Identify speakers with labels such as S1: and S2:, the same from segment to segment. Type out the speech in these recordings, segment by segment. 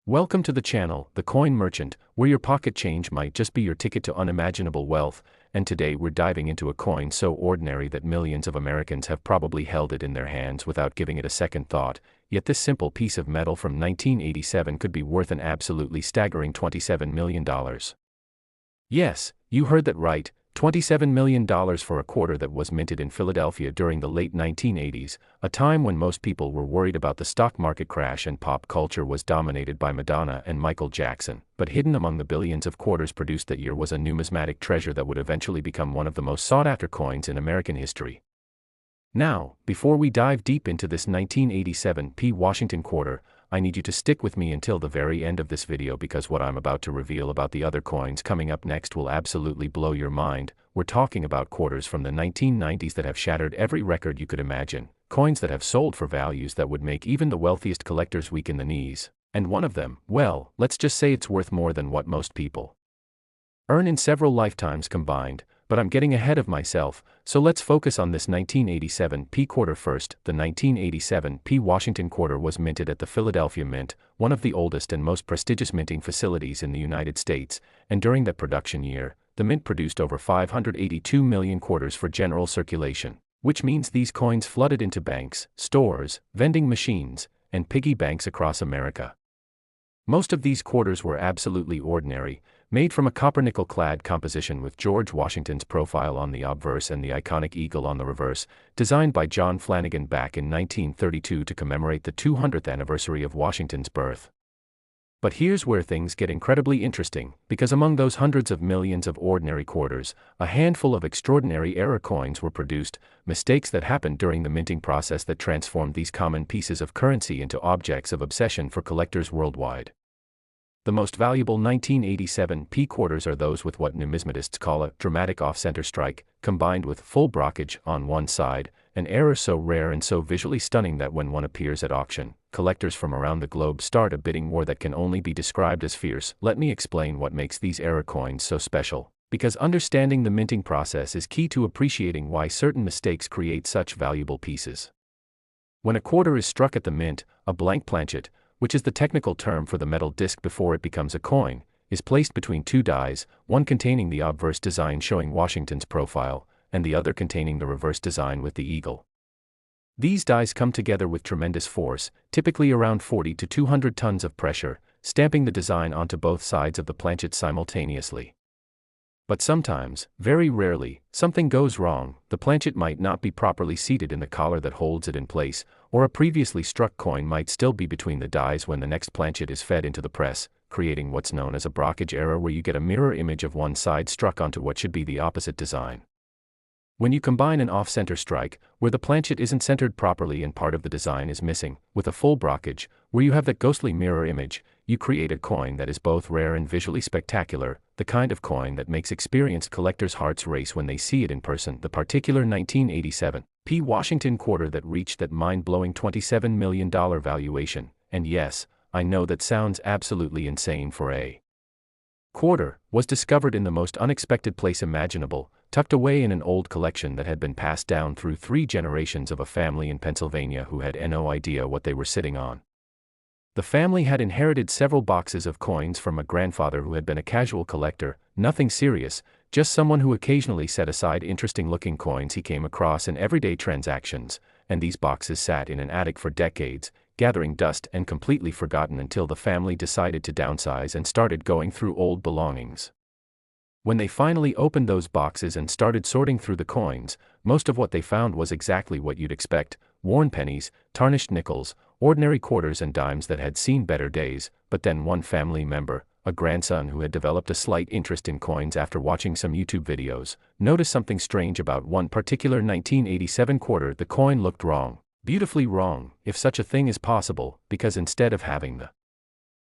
S1: Welcome to the channel, The Coin Merchant, where your pocket change might just be your ticket to unimaginable wealth, and today we're diving into a coin so ordinary that millions of Americans have probably held it in their hands without giving it a second thought, yet this simple piece of metal from 1987 could be worth an absolutely staggering $27 million. Yes, you heard that right, $27 million for a quarter that was minted in Philadelphia during the late 1980s, a time when most people were worried about the stock market crash and pop culture was dominated by Madonna and Michael Jackson. But hidden among the billions of quarters produced that year was a numismatic treasure that would eventually become one of the most sought-after coins in American history. Now, before we dive deep into this 1987 Washington quarter, I need you to stick with me until the very end of this video because what I'm about to reveal about the other coins coming up next will absolutely blow your mind. We're talking about quarters from the 1990s that have shattered every record you could imagine, coins that have sold for values that would make even the wealthiest collectors weak in the knees, and one of them, well, let's just say it's worth more than what most people earn in several lifetimes combined. But I'm getting ahead of myself, so let's focus on this 1987 quarter first. The 1987 Washington quarter was minted at the Philadelphia Mint, one of the oldest and most prestigious minting facilities in the United States, and during that production year, the mint produced over 582 million quarters for general circulation, which means these coins flooded into banks, stores, vending machines, and piggy banks across America. Most of these quarters were absolutely ordinary, made from a copper-nickel-clad composition with George Washington's profile on the obverse and the iconic eagle on the reverse, designed by John Flanagan back in 1932 to commemorate the 200th anniversary of Washington's birth. But here's where things get incredibly interesting, because among those hundreds of millions of ordinary quarters, a handful of extraordinary error coins were produced, mistakes that happened during the minting process that transformed these common pieces of currency into objects of obsession for collectors worldwide. The most valuable 1987 quarters are those with what numismatists call a dramatic off-center strike, combined with full brockage on one side, an error so rare and so visually stunning that when one appears at auction, collectors from around the globe start a bidding war that can only be described as fierce. Let me explain what makes these error coins so special, because understanding the minting process is key to appreciating why certain mistakes create such valuable pieces. When a quarter is struck at the mint, a blank planchet, which is the technical term for the metal disc before it becomes a coin, is placed between two dies, one containing the obverse design showing Washington's profile, and the other containing the reverse design with the eagle. These dies come together with tremendous force, typically around 40 to 200 tons of pressure, stamping the design onto both sides of the planchet simultaneously. But sometimes, very rarely, something goes wrong. The planchet might not be properly seated in the collar that holds it in place, or a previously struck coin might still be between the dies when the next planchet is fed into the press, creating what's known as a brockage error where you get a mirror image of one side struck onto what should be the opposite design. When you combine an off-center strike, where the planchet isn't centered properly and part of the design is missing, with a full brockage, where you have that ghostly mirror image, you create a coin that is both rare and visually spectacular, the kind of coin that makes experienced collectors' hearts race when they see it in person. The particular 1987 Washington quarter that reached that mind-blowing $27 million valuation, and yes, I know that sounds absolutely insane for a quarter, was discovered in the most unexpected place imaginable, tucked away in an old collection that had been passed down through 3 generations of a family in Pennsylvania who had no idea what they were sitting on. The family had inherited several boxes of coins from a grandfather who had been a casual collector, nothing serious, just someone who occasionally set aside interesting-looking coins he came across in everyday transactions, and these boxes sat in an attic for decades, gathering dust and completely forgotten until the family decided to downsize and started going through old belongings. When they finally opened those boxes and started sorting through the coins, most of what they found was exactly what you'd expect: worn pennies, tarnished nickels, ordinary quarters and dimes that had seen better days. But then one family member, a grandson who had developed a slight interest in coins after watching some YouTube videos, noticed something strange about one particular 1987 quarter. The coin looked wrong, beautifully wrong, if such a thing is possible, because instead of having the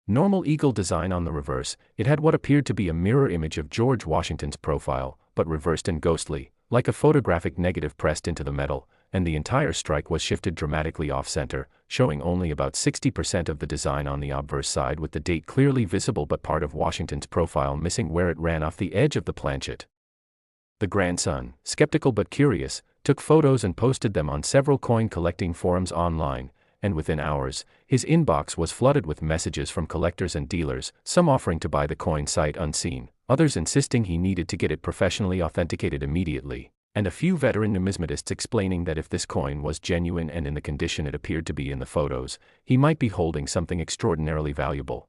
S1: normal eagle design on the reverse, it had what appeared to be a mirror image of George Washington's profile, but reversed and ghostly, like a photographic negative pressed into the metal, and the entire strike was shifted dramatically off-center, showing only about 60% of the design on the obverse side with the date clearly visible but part of Washington's profile missing where it ran off the edge of the planchet. The grandson, skeptical but curious, took photos and posted them on several coin collecting forums online, and within hours, his inbox was flooded with messages from collectors and dealers, some offering to buy the coin sight unseen, others insisting he needed to get it professionally authenticated immediately, and a few veteran numismatists explaining that if this coin was genuine and in the condition it appeared to be in the photos, he might be holding something extraordinarily valuable.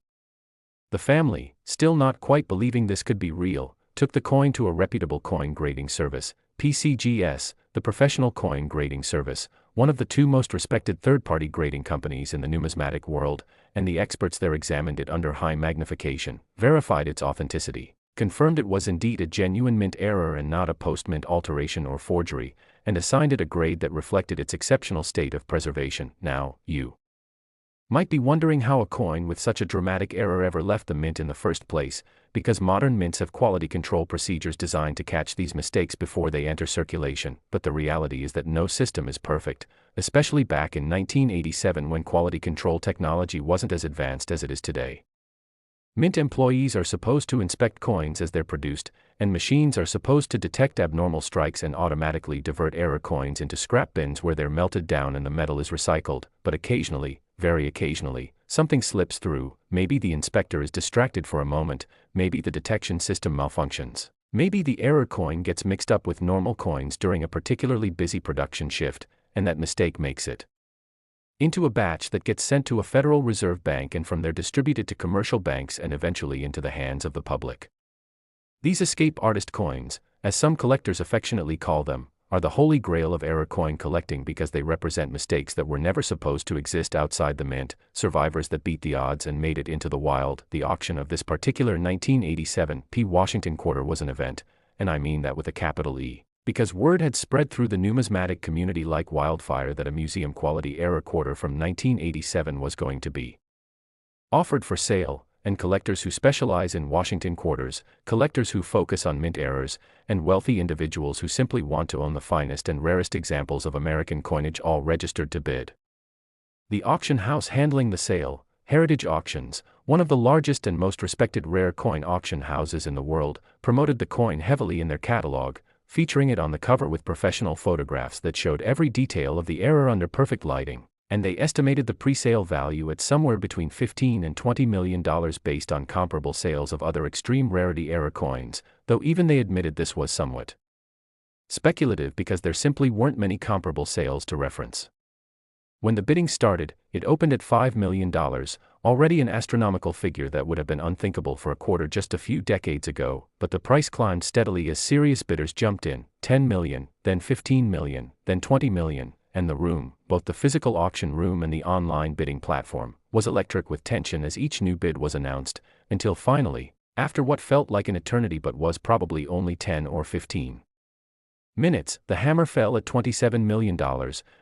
S1: The family, still not quite believing this could be real, took the coin to a reputable coin grading service, PCGS, the professional coin grading service, one of the two most respected third-party grading companies in the numismatic world, and the experts there examined it under high magnification, verified its authenticity, confirmed it was indeed a genuine mint error and not a post-mint alteration or forgery, and assigned it a grade that reflected its exceptional state of preservation. Now, you might be wondering how a coin with such a dramatic error ever left the mint in the first place, because modern mints have quality control procedures designed to catch these mistakes before they enter circulation, but the reality is that no system is perfect, especially back in 1987 when quality control technology wasn't as advanced as it is today. Mint employees are supposed to inspect coins as they're produced, and machines are supposed to detect abnormal strikes and automatically divert error coins into scrap bins where they're melted down and the metal is recycled, but occasionally, very occasionally, something slips through. Maybe the inspector is distracted for a moment, maybe the detection system malfunctions, maybe the error coin gets mixed up with normal coins during a particularly busy production shift, and that mistake makes it into a batch that gets sent to a Federal Reserve Bank and from there distributed to commercial banks and eventually into the hands of the public. These escape artist coins, as some collectors affectionately call them, are the holy grail of error coin collecting because they represent mistakes that were never supposed to exist outside the mint, survivors that beat the odds and made it into the wild. The auction of this particular 1987 P. Washington quarter was an event, and I mean that with a capital E, because word had spread through the numismatic community like wildfire that a museum-quality error quarter from 1987 was going to be offered for sale, and collectors who specialize in Washington quarters, collectors who focus on mint errors, and wealthy individuals who simply want to own the finest and rarest examples of American coinage all registered to bid. The auction house handling the sale, Heritage Auctions, one of the largest and most respected rare coin auction houses in the world, promoted the coin heavily in their catalog, featuring it on the cover with professional photographs that showed every detail of the error under perfect lighting, and they estimated the pre-sale value at somewhere between $15 and $20 million based on comparable sales of other extreme rarity error coins, though even they admitted this was somewhat speculative because there simply weren't many comparable sales to reference. When the bidding started, it opened at $5 million, already an astronomical figure that would have been unthinkable for a quarter just a few decades ago, but the price climbed steadily as serious bidders jumped in, $10 million, then $15 million, then $20 million, and the room, both the physical auction room and the online bidding platform, was electric with tension as each new bid was announced, until finally, after what felt like an eternity but was probably only 10 or 15 minutes, the hammer fell at $27 million,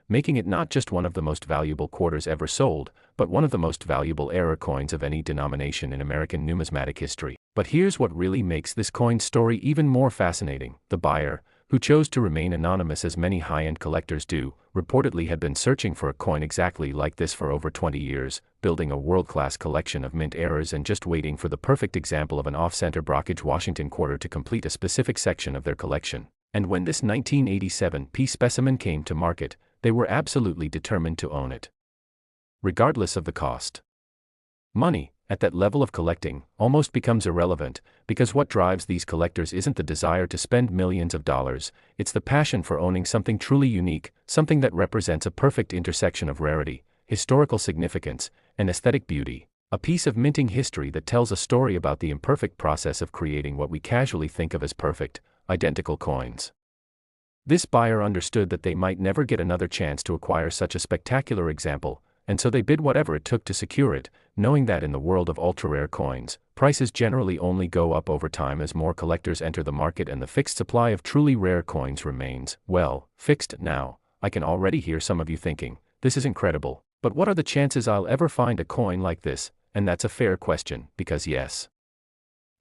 S1: making it not just one of the most valuable quarters ever sold, but one of the most valuable error coins of any denomination in American numismatic history. But here's what really makes this coin story even more fascinating. The buyer, who chose to remain anonymous as many high-end collectors do, reportedly had been searching for a coin exactly like this for over 20 years, building a world-class collection of mint errors and just waiting for the perfect example of an off-center brockage Washington quarter to complete a specific section of their collection. And when this 1987 P specimen came to market, they were absolutely determined to own it, regardless of the cost. Money, at that level of collecting, almost becomes irrelevant, because what drives these collectors isn't the desire to spend millions of dollars, it's the passion for owning something truly unique, something that represents a perfect intersection of rarity, historical significance, and aesthetic beauty, a piece of minting history that tells a story about the imperfect process of creating what we casually think of as perfect, identical coins. This buyer understood that they might never get another chance to acquire such a spectacular example, and so they bid whatever it took to secure it, knowing that in the world of ultra-rare coins, prices generally only go up over time as more collectors enter the market and the fixed supply of truly rare coins remains, well, fixed. Now, I can already hear some of you thinking, this is incredible, but what are the chances I'll ever find a coin like this? And that's a fair question, because yes,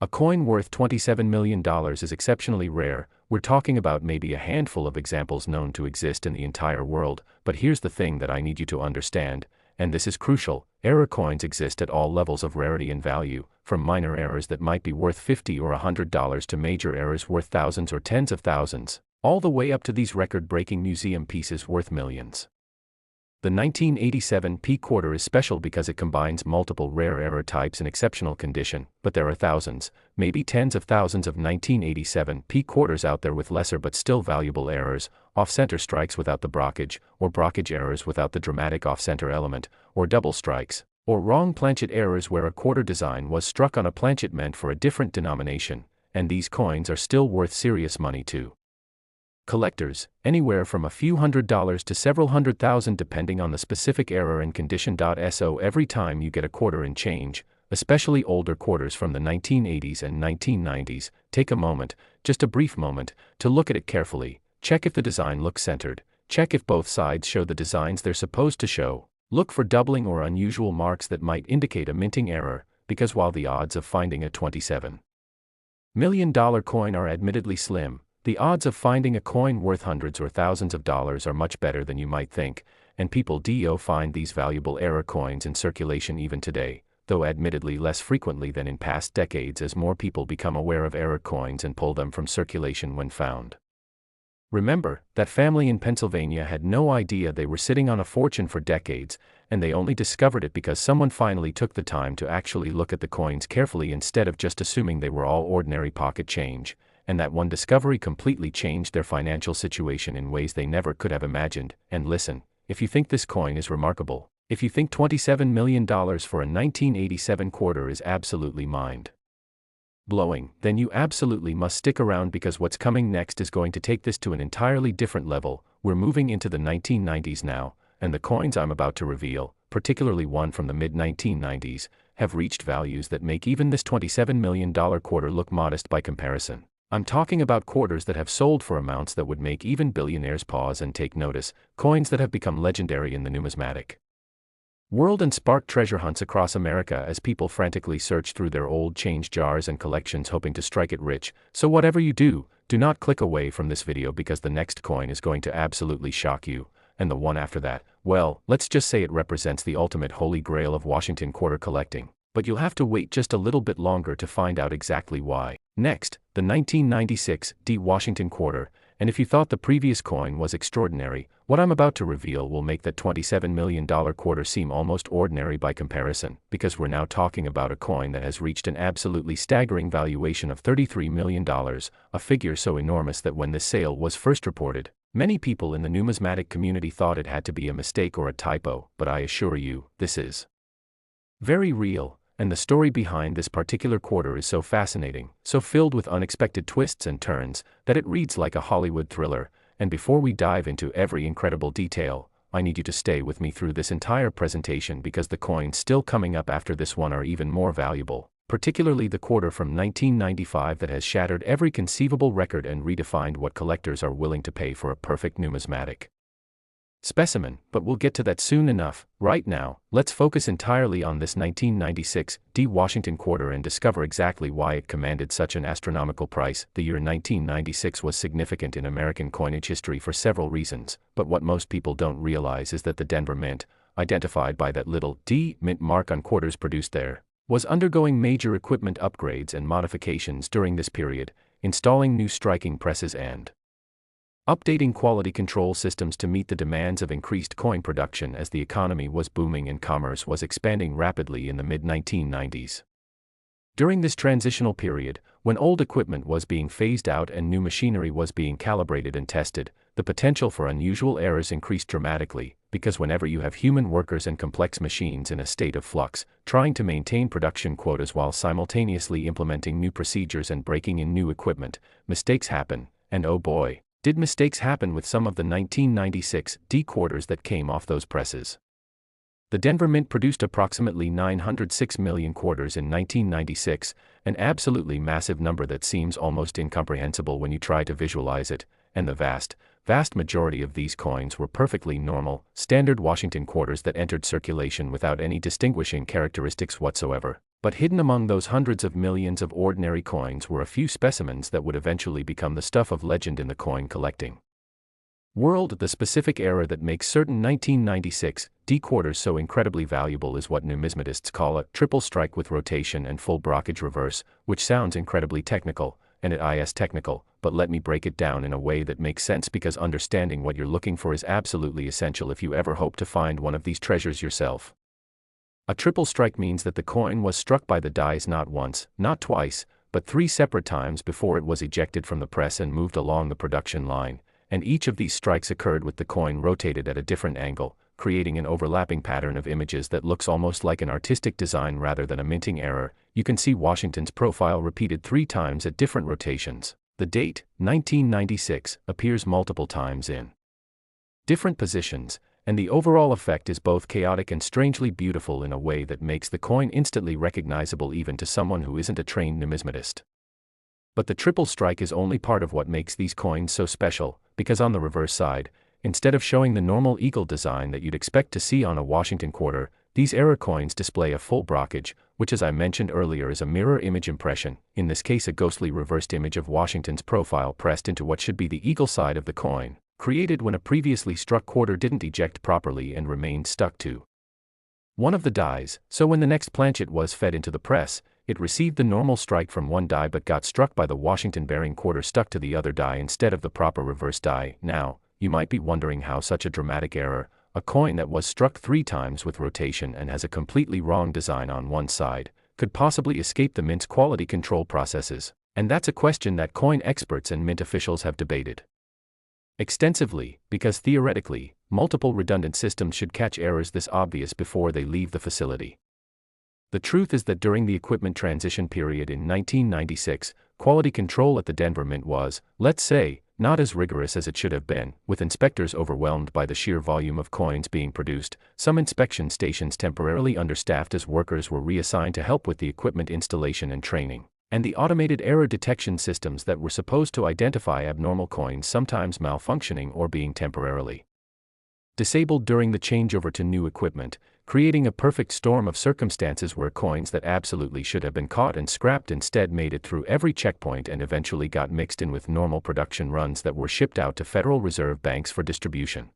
S1: a coin worth $27 million is exceptionally rare. We're talking about maybe a handful of examples known to exist in the entire world, but here's the thing that I need you to understand, and this is crucial: error coins exist at all levels of rarity and value, from minor errors that might be worth $50 or $100 to major errors worth thousands or tens of thousands, all the way up to these record-breaking museum pieces worth millions. The 1987 P quarter is special because it combines multiple rare error types in exceptional condition, but there are thousands, maybe tens of thousands of 1987 P quarters out there with lesser but still valuable errors, off-center strikes without the brockage, or brockage errors without the dramatic off-center element, or double strikes, or wrong planchet errors where a quarter design was struck on a planchet meant for a different denomination, and these coins are still worth serious money too. Collectors, anywhere from a few $100s to several $100,000 depending on the specific error and condition. So every time you get a quarter in change, especially older quarters from the 1980s and 1990s, take a moment, just a brief moment, to look at it carefully, check if the design looks centered, check if both sides show the designs they're supposed to show, look for doubling or unusual marks that might indicate a minting error, because while the odds of finding a $27 million coin are admittedly slim, the odds of finding a coin worth hundreds or thousands of dollars are much better than you might think, and people do find these valuable error coins in circulation even today, though admittedly less frequently than in past decades as more people become aware of error coins and pull them from circulation when found. Remember, that family in Pennsylvania had no idea they were sitting on a fortune for decades, and they only discovered it because someone finally took the time to actually look at the coins carefully instead of just assuming they were all ordinary pocket change, and that one discovery completely changed their financial situation in ways they never could have imagined. And listen, if you think this coin is remarkable, if you think $27 million for a 1987 quarter is absolutely mind-blowing, then you absolutely must stick around because what's coming next is going to take this to an entirely different level. We're moving into the 1990s now, and the coins I'm about to reveal, particularly one from the mid-1990s, have reached values that make even this $27 million quarter look modest by comparison. I'm talking about quarters that have sold for amounts that would make even billionaires pause and take notice, coins that have become legendary in the numismatic world and sparked treasure hunts across America as people frantically search through their old change jars and collections hoping to strike it rich. So whatever you do, do not click away from this video because the next coin is going to absolutely shock you, and the one after that, well, let's just say it represents the ultimate holy grail of Washington quarter collecting. But you'll have to wait just a little bit longer to find out exactly why. Next, the 1996 D Washington quarter, and if you thought the previous coin was extraordinary, what I'm about to reveal will make that $27 million quarter seem almost ordinary by comparison, because we're now talking about a coin that has reached an absolutely staggering valuation of $33 million, a figure so enormous that when this sale was first reported, many people in the numismatic community thought it had to be a mistake or a typo, but I assure you, this is very real. And the story behind this particular quarter is so fascinating, so filled with unexpected twists and turns, that it reads like a Hollywood thriller. And before we dive into every incredible detail, I need you to stay with me through this entire presentation because the coins still coming up after this one are even more valuable, particularly the quarter from 1995 that has shattered every conceivable record and redefined what collectors are willing to pay for a perfect numismatic specimen, but we'll get to that soon enough. Right now, let's focus entirely on this 1996 D Washington quarter and discover exactly why it commanded such an astronomical price. The year 1996 was significant in American coinage history for several reasons, but what most people don't realize is that the Denver Mint, identified by that little D mint mark on quarters produced there, was undergoing major equipment upgrades and modifications during this period, installing new striking presses and updating quality control systems to meet the demands of increased coin production as the economy was booming and commerce was expanding rapidly in the mid-1990s. During this transitional period, when old equipment was being phased out and new machinery was being calibrated and tested, the potential for unusual errors increased dramatically, because whenever you have human workers and complex machines in a state of flux, trying to maintain production quotas while simultaneously implementing new procedures and breaking in new equipment, mistakes happen, and oh boy, did mistakes happen with some of the 1996 D quarters that came off those presses. The Denver Mint produced approximately 906 million quarters in 1996, an absolutely massive number that seems almost incomprehensible when you try to visualize it, and the vast majority of these coins were perfectly normal, standard Washington quarters that entered circulation without any distinguishing characteristics whatsoever. But hidden among those hundreds of millions of ordinary coins were a few specimens that would eventually become the stuff of legend in the coin collecting world. The specific error that makes certain 1996 D quarters so incredibly valuable is what numismatists call a triple strike with rotation and full brockage reverse, which sounds incredibly technical, and it is technical, but let me break it down in a way that makes sense because understanding what you're looking for is absolutely essential if you ever hope to find one of these treasures yourself. A triple strike means that the coin was struck by the dies not once, not twice, but 3 separate times before it was ejected from the press and moved along the production line, and each of these strikes occurred with the coin rotated at a different angle, creating an overlapping pattern of images that looks almost like an artistic design rather than a minting error. You can see Washington's profile repeated 3 times at different rotations. The date, 1996, appears multiple times in different positions, and the overall effect is both chaotic and strangely beautiful in a way that makes the coin instantly recognizable even to someone who isn't a trained numismatist. But the triple strike is only part of what makes these coins so special, because on the reverse side, instead of showing the normal eagle design that you'd expect to see on a Washington quarter, these error coins display a full brockage, which as I mentioned earlier is a mirror image impression, in this case a ghostly reversed image of Washington's profile pressed into what should be the eagle side of the coin, created when a previously struck quarter didn't eject properly and remained stuck to one of the dies, so when the next planchet was fed into the press, it received the normal strike from one die but got struck by the Washington-bearing quarter stuck to the other die instead of the proper reverse die. Now, you might be wondering how such a dramatic error, a coin that was struck 3 times with rotation and has a completely wrong design on one side, could possibly escape the mint's quality control processes, and that's a question that coin experts and mint officials have debated extensively, because theoretically, multiple redundant systems should catch errors this obvious before they leave the facility. The truth is that during the equipment transition period in 1996, quality control at the Denver Mint was, let's say, not as rigorous as it should have been, with inspectors overwhelmed by the sheer volume of coins being produced, some inspection stations temporarily understaffed as workers were reassigned to help with the equipment installation and training, and the automated error detection systems that were supposed to identify abnormal coins sometimes malfunctioning or being temporarily disabled during the changeover to new equipment, creating a perfect storm of circumstances where coins that absolutely should have been caught and scrapped instead made it through every checkpoint and eventually got mixed in with normal production runs that were shipped out to Federal Reserve banks for distribution.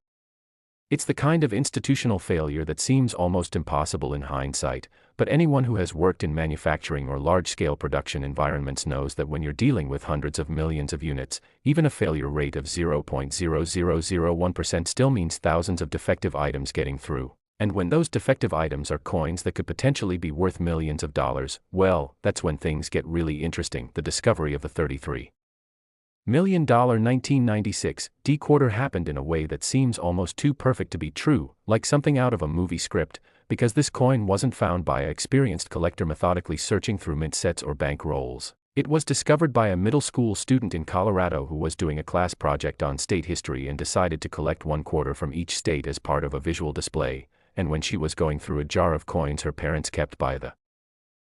S1: It's the kind of institutional failure that seems almost impossible in hindsight, but anyone who has worked in manufacturing or large-scale production environments knows that when you're dealing with hundreds of millions of units, even a failure rate of 0.0001% still means thousands of defective items getting through. And when those defective items are coins that could potentially be worth millions of dollars, well, that's when things get really interesting. The discovery of the $33 million 1996 D quarter happened in a way that seems almost too perfect to be true, like something out of a movie script, because this coin wasn't found by an experienced collector methodically searching through mint sets or bank rolls. It was discovered by a middle school student in Colorado who was doing a class project on state history and decided to collect 1 quarter from each state as part of a visual display, and when she was going through a jar of coins her parents kept by the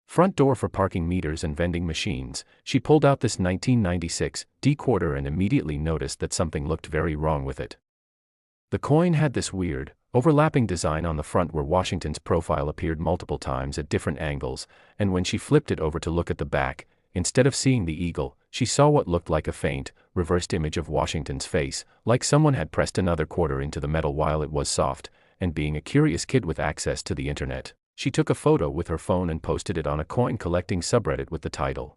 S1: front door for parking meters and vending machines, she pulled out this 1996 D quarter and immediately noticed that something looked very wrong with it. The coin had this weird, overlapping design on the front where Washington's profile appeared multiple times at different angles, and when she flipped it over to look at the back, instead of seeing the eagle, she saw what looked like a faint, reversed image of Washington's face, like someone had pressed another quarter into the metal while it was soft, and being a curious kid with access to the internet, she took a photo with her phone and posted it on a coin collecting subreddit with the title,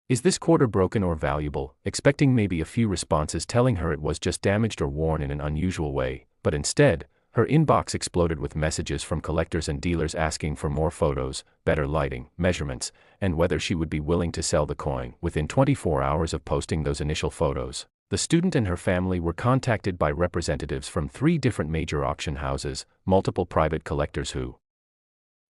S1: "Is this quarter broken or valuable?" expecting maybe a few responses telling her it was just damaged or worn in an unusual way, but instead, her inbox exploded with messages from collectors and dealers asking for more photos, better lighting, measurements, and whether she would be willing to sell the coin. Within 24 hours of posting those initial photos, the student and her family were contacted by representatives from 3 different major auction houses, multiple private collectors who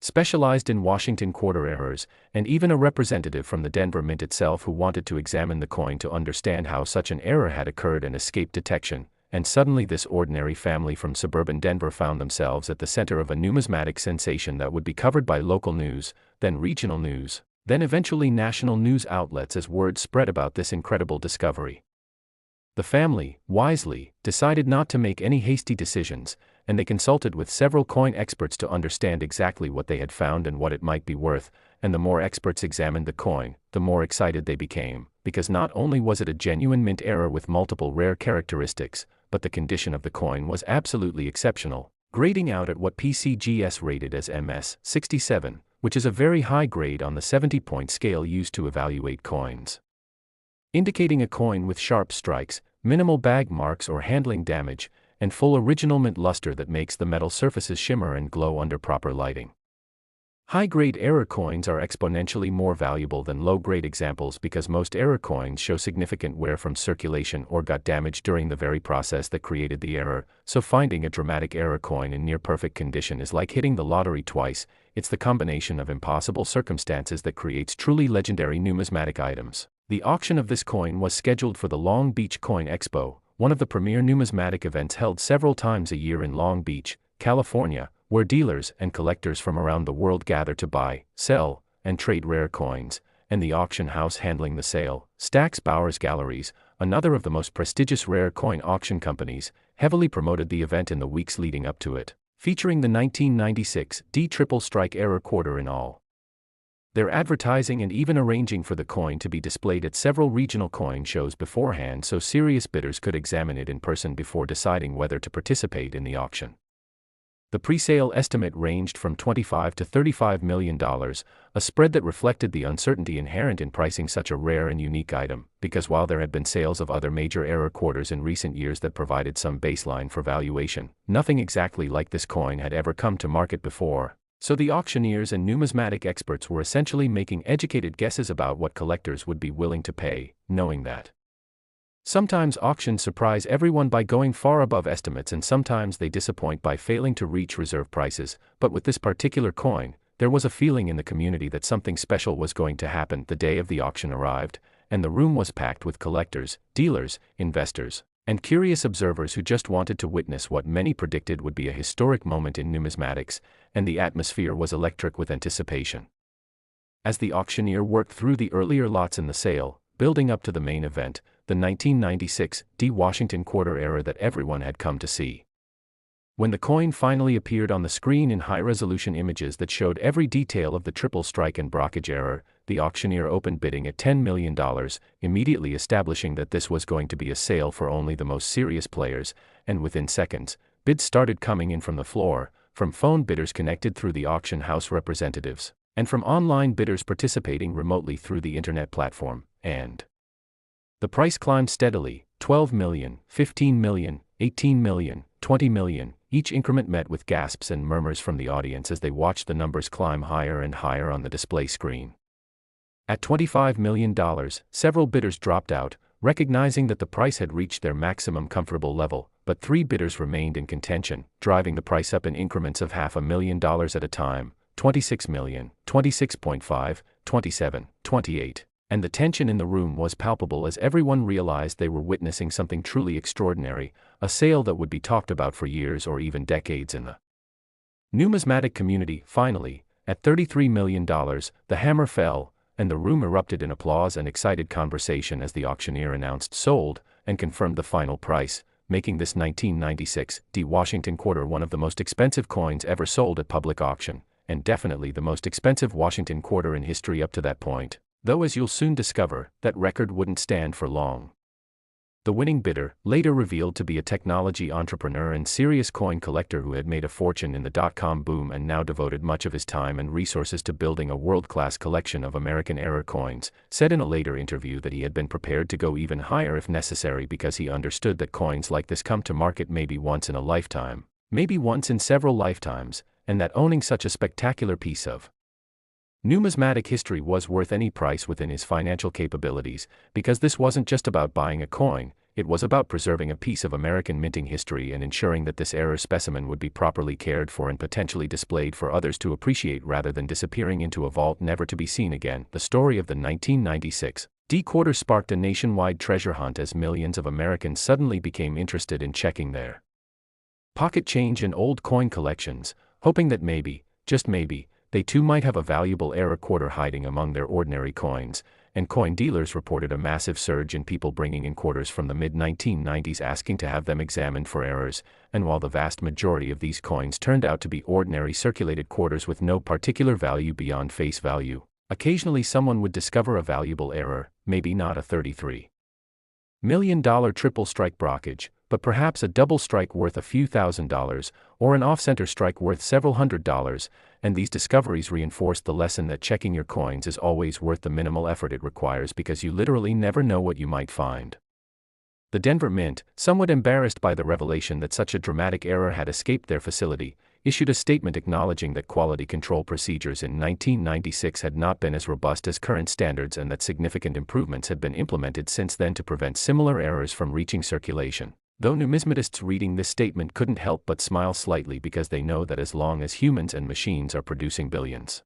S1: specialized in Washington quarter errors, and even a representative from the Denver Mint itself who wanted to examine the coin to understand how such an error had occurred and escaped detection. And suddenly this ordinary family from suburban Denver found themselves at the center of a numismatic sensation that would be covered by local news, then regional news, then eventually national news outlets as word spread about this incredible discovery. The family, wisely, decided not to make any hasty decisions, and they consulted with several coin experts to understand exactly what they had found and what it might be worth, and the more experts examined the coin, the more excited they became, because not only was it a genuine mint error with multiple rare characteristics, but the condition of the coin was absolutely exceptional, grading out at what PCGS rated as MS 67, which is a very high grade on the 70-point scale used to evaluate coins. indicating a coin with sharp strikes, minimal bag marks or handling damage, and full original mint luster that makes the metal surfaces shimmer and glow under proper lighting. High-grade error coins are exponentially more valuable than low-grade examples because most error coins show significant wear from circulation or got damaged during the very process that created the error, so finding a dramatic error coin in near-perfect condition is like hitting the lottery twice. It's the combination of impossible circumstances that creates truly legendary numismatic items. The auction of this coin was scheduled for the Long Beach Coin Expo, one of the premier numismatic events held several times a year in Long Beach, California, where dealers and collectors from around the world gather to buy, sell, and trade rare coins, and the auction house handling the sale, Stack's Bowers Galleries, another of the most prestigious rare coin auction companies, heavily promoted the event in the weeks leading up to it, featuring the 1996 D triple strike error quarter in all. Their advertising and even arranging for the coin to be displayed at several regional coin shows beforehand so serious bidders could examine it in person before deciding whether to participate in the auction. The pre-sale estimate ranged from $25 to $35 million, a spread that reflected the uncertainty inherent in pricing such a rare and unique item, because while there had been sales of other major error quarters in recent years that provided some baseline for valuation, nothing exactly like this coin had ever come to market before. So the auctioneers and numismatic experts were essentially making educated guesses about what collectors would be willing to pay, knowing that sometimes auctions surprise everyone by going far above estimates and sometimes they disappoint by failing to reach reserve prices, but with this particular coin, there was a feeling in the community that something special was going to happen. The day of the auction arrived, and the room was packed with collectors, dealers, investors, and curious observers who just wanted to witness what many predicted would be a historic moment in numismatics, and the atmosphere was electric with anticipation. As the auctioneer worked through the earlier lots in the sale, building up to the main event, the 1996 D Washington quarter error that everyone had come to see. When the coin finally appeared on the screen in high-resolution images that showed every detail of the triple strike and brockage error, the auctioneer opened bidding at $10 million, immediately establishing that this was going to be a sale for only the most serious players, and within seconds, bids started coming in from the floor, from phone bidders connected through the auction house representatives, and from online bidders participating remotely through the internet platform, and the price climbed steadily, 12 million, 15 million, 18 million, 20 million, each increment met with gasps and murmurs from the audience as they watched the numbers climb higher and higher on the display screen. At $25 million, several bidders dropped out, recognizing that the price had reached their maximum comfortable level, but 3 bidders remained in contention, driving the price up in increments of $500,000 at a time, 26 million, 26.5, 27, 28. And the tension in the room was palpable as everyone realized they were witnessing something truly extraordinary, a sale that would be talked about for years or even decades in the numismatic community. Finally, at $33 million, the hammer fell, and the room erupted in applause and excited conversation as the auctioneer announced sold, and confirmed the final price, making this 1996 D Washington quarter one of the most expensive coins ever sold at public auction, and definitely the most expensive Washington quarter in history up to that point. Though as you'll soon discover, that record wouldn't stand for long. The winning bidder, later revealed to be a technology entrepreneur and serious coin collector who had made a fortune in the dot-com boom and now devoted much of his time and resources to building a world-class collection of American error coins, said in a later interview that he had been prepared to go even higher if necessary because he understood that coins like this come to market maybe once in a lifetime, maybe once in several lifetimes, and that owning such a spectacular piece of numismatic history was worth any price within his financial capabilities, because this wasn't just about buying a coin, it was about preserving a piece of American minting history and ensuring that this error specimen would be properly cared for and potentially displayed for others to appreciate rather than disappearing into a vault never to be seen again. The story of the 1996 D quarter sparked a nationwide treasure hunt as millions of Americans suddenly became interested in checking their pocket change and old coin collections, hoping that maybe, just maybe, they too might have a valuable error quarter hiding among their ordinary coins, and coin dealers reported a massive surge in people bringing in quarters from the mid-1990s asking to have them examined for errors, and while the vast majority of these coins turned out to be ordinary circulated quarters with no particular value beyond face value, occasionally someone would discover a valuable error, maybe not a $33 million triple strike brockage, but perhaps a double strike worth a few $1,000s, or an off-center strike worth several $100s, and these discoveries reinforced the lesson that checking your coins is always worth the minimal effort it requires because you literally never know what you might find. The Denver Mint, somewhat embarrassed by the revelation that such a dramatic error had escaped their facility, issued a statement acknowledging that quality control procedures in 1996 had not been as robust as current standards and that significant improvements had been implemented since then to prevent similar errors from reaching circulation. Though numismatists reading this statement couldn't help but smile slightly because they know that as long as humans and machines are producing billions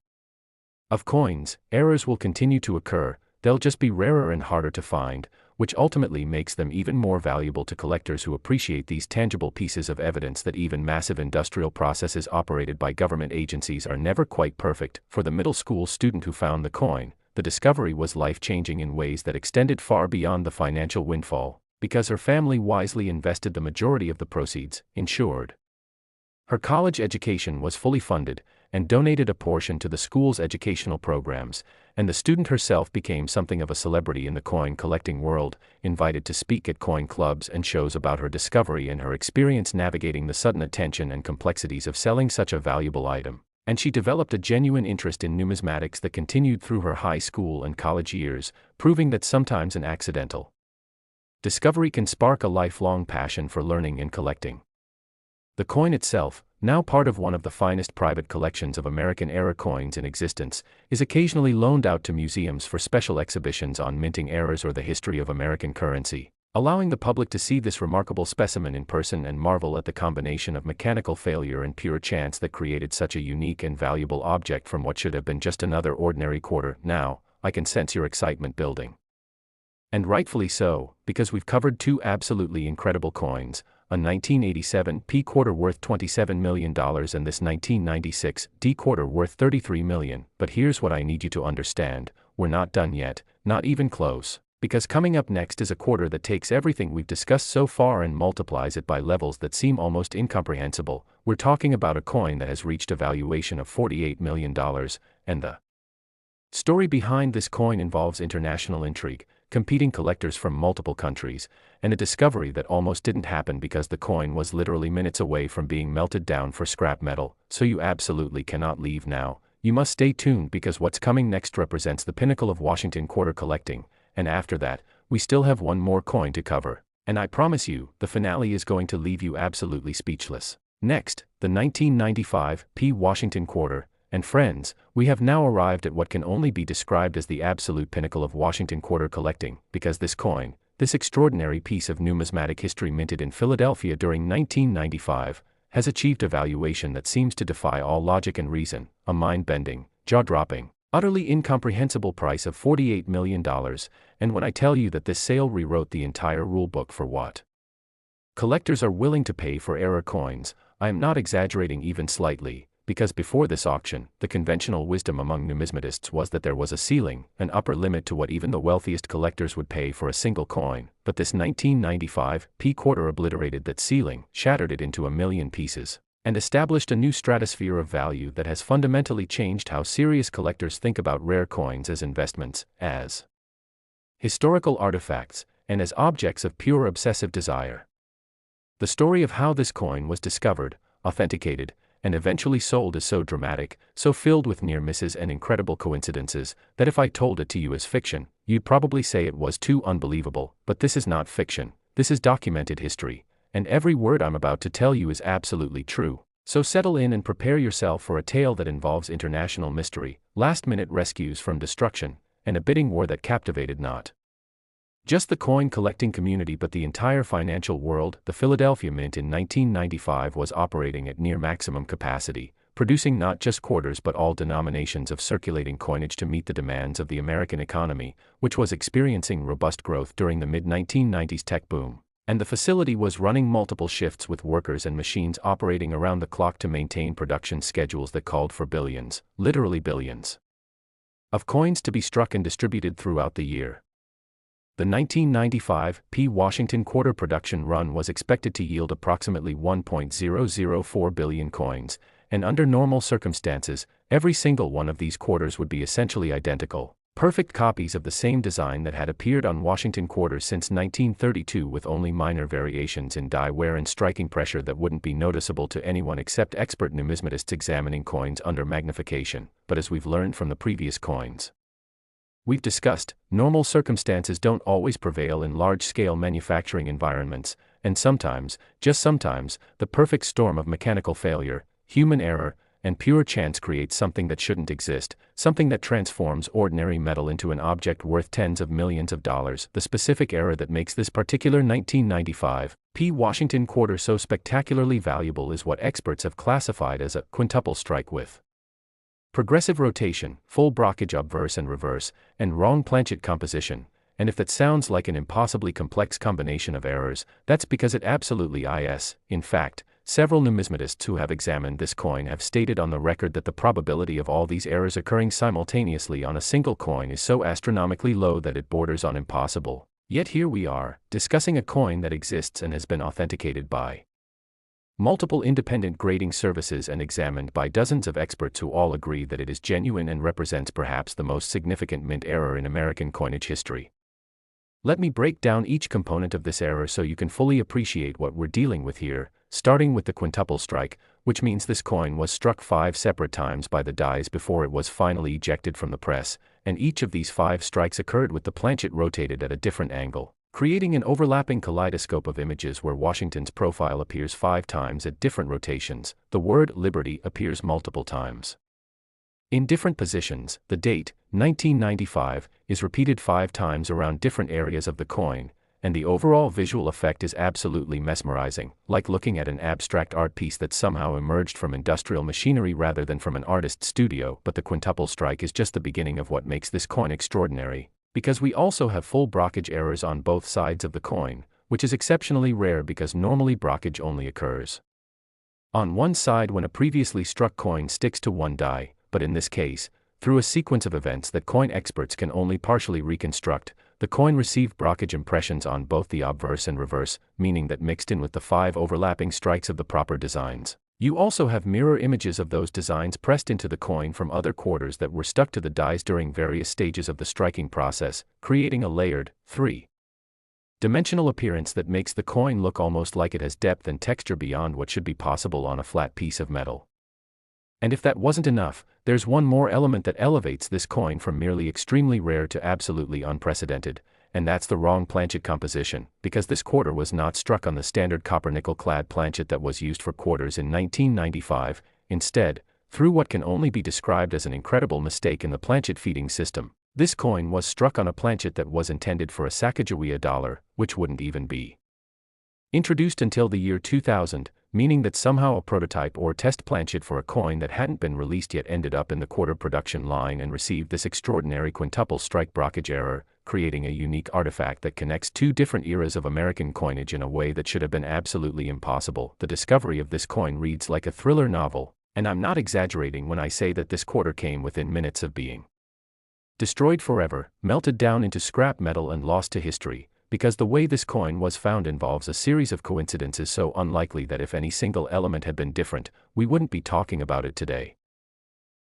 S1: of coins, errors will continue to occur, they'll just be rarer and harder to find, which ultimately makes them even more valuable to collectors who appreciate these tangible pieces of evidence that even massive industrial processes operated by government agencies are never quite perfect. For the middle school student who found the coin, the discovery was life-changing in ways that extended far beyond the financial windfall, because her family wisely invested the majority of the proceeds, insured her college education, was fully funded, and donated a portion to the school's educational programs, and the student herself became something of a celebrity in the coin collecting world, invited to speak at coin clubs and shows about her discovery and her experience navigating the sudden attention and complexities of selling such a valuable item. And she developed a genuine interest in numismatics that continued through her high school and college years, proving that sometimes an accidental discovery can spark a lifelong passion for learning and collecting. The coin itself, now part of one of the finest private collections of American-era coins in existence, is occasionally loaned out to museums for special exhibitions on minting errors or the history of American currency, allowing the public to see this remarkable specimen in person and marvel at the combination of mechanical failure and pure chance that created such a unique and valuable object from what should have been just another ordinary quarter. Now, I can sense your excitement building. And rightfully so, because we've covered two absolutely incredible coins, a 1987 P quarter worth $27 million and this 1996 D quarter worth $33 million. But here's what I need you to understand, we're not done yet, not even close, because coming up next is a quarter that takes everything we've discussed so far and multiplies it by levels that seem almost incomprehensible. We're talking about a coin that has reached a valuation of $48 million, and the story behind this coin involves international intrigue, competing collectors from multiple countries, and a discovery that almost didn't happen because the coin was literally minutes away from being melted down for scrap metal. So you absolutely cannot leave now. You must stay tuned because what's coming next represents the pinnacle of Washington quarter collecting, and after that, we still have one more coin to cover. And I promise you, the finale is going to leave you absolutely speechless. Next, the 1995 P Washington quarter. And friends, we have now arrived at what can only be described as the absolute pinnacle of Washington quarter collecting, because this coin, this extraordinary piece of numismatic history minted in Philadelphia during 1995, has achieved a valuation that seems to defy all logic and reason, a mind-bending, jaw-dropping, utterly incomprehensible price of $48 million, and when I tell you that this sale rewrote the entire rulebook for what collectors are willing to pay for error coins, I am not exaggerating even slightly. Because before this auction, the conventional wisdom among numismatists was that there was a ceiling, an upper limit to what even the wealthiest collectors would pay for a single coin, but this 1995 P quarter obliterated that ceiling, shattered it into a million pieces, and established a new stratosphere of value that has fundamentally changed how serious collectors think about rare coins as investments, as historical artifacts, and as objects of pure obsessive desire. The story of how this coin was discovered, authenticated, and eventually sold is so dramatic, so filled with near misses and incredible coincidences, that if I told it to you as fiction, you'd probably say it was too unbelievable. But this is not fiction, this is documented history, and every word I'm about to tell you is absolutely true. So settle in and prepare yourself for a tale that involves international mystery, last-minute rescues from destruction, and a bidding war that captivated not just the coin collecting community but the entire financial world. The Philadelphia Mint in 1995 was operating at near maximum capacity, producing not just quarters but all denominations of circulating coinage to meet the demands of the American economy, which was experiencing robust growth during the mid-1990s tech boom. And the facility was running multiple shifts with workers and machines operating around the clock to maintain production schedules that called for billions, literally billions, of coins to be struck and distributed throughout the year. The 1995 P Washington quarter production run was expected to yield approximately 1.004 billion coins, and under normal circumstances, every single one of these quarters would be essentially identical. Perfect copies of the same design that had appeared on Washington quarters since 1932, with only minor variations in die wear and striking pressure that wouldn't be noticeable to anyone except expert numismatists examining coins under magnification. But as we've learned from the previous coins we've discussed, normal circumstances don't always prevail in large-scale manufacturing environments, and sometimes, just sometimes, the perfect storm of mechanical failure, human error, and pure chance creates something that shouldn't exist, something that transforms ordinary metal into an object worth tens of millions of dollars. The specific error that makes this particular 1995 Washington quarter so spectacularly valuable is what experts have classified as a quintuple strike with progressive rotation, full brockage obverse and reverse, and wrong planchet composition. And if that sounds like an impossibly complex combination of errors, that's because it absolutely is. In fact, several numismatists who have examined this coin have stated on the record that the probability of all these errors occurring simultaneously on a single coin is so astronomically low that it borders on impossible. Yet here we are, discussing a coin that exists and has been authenticated by multiple independent grading services and examined by dozens of experts who all agree that it is genuine and represents perhaps the most significant mint error in American coinage history. Let me break down each component of this error so you can fully appreciate what we're dealing with here, starting with the quintuple strike, which means this coin was struck 5 separate times by the dies before it was finally ejected from the press, and each of these 5 strikes occurred with the planchet rotated at a different angle, creating an overlapping kaleidoscope of images where Washington's profile appears 5 times at different rotations. The word Liberty appears multiple times in different positions. The date, 1995, is repeated 5 times around different areas of the coin, and the overall visual effect is absolutely mesmerizing, like looking at an abstract art piece that somehow emerged from industrial machinery rather than from an artist's studio. But the quintuple strike is just the beginning of what makes this coin extraordinary, because we also have full brockage errors on both sides of the coin, which is exceptionally rare because normally brockage only occurs on one side when a previously struck coin sticks to one die, but in this case, through a sequence of events that coin experts can only partially reconstruct, the coin received brockage impressions on both the obverse and reverse, meaning that mixed in with the 5 overlapping strikes of the proper designs, you also have mirror images of those designs pressed into the coin from other quarters that were stuck to the dies during various stages of the striking process, creating a layered, 3-dimensional appearance that makes the coin look almost like it has depth and texture beyond what should be possible on a flat piece of metal. And if that wasn't enough, there's one more element that elevates this coin from merely extremely rare to absolutely unprecedented, and that's the wrong planchet composition, because this quarter was not struck on the standard copper-nickel clad planchet that was used for quarters in 1995. Instead, through what can only be described as an incredible mistake in the planchet feeding system, this coin was struck on a planchet that was intended for a Sacagawea dollar, which wouldn't even be introduced until the year 2000, meaning that somehow a prototype or test planchet for a coin that hadn't been released yet ended up in the quarter production line and received this extraordinary quintuple strike brockage error, creating a unique artifact that connects 2 different eras of American coinage in a way that should have been absolutely impossible. The discovery of this coin reads like a thriller novel, and I'm not exaggerating when I say that this quarter came within minutes of being destroyed forever, melted down into scrap metal and lost to history, because the way this coin was found involves a series of coincidences so unlikely that if any single element had been different, we wouldn't be talking about it today.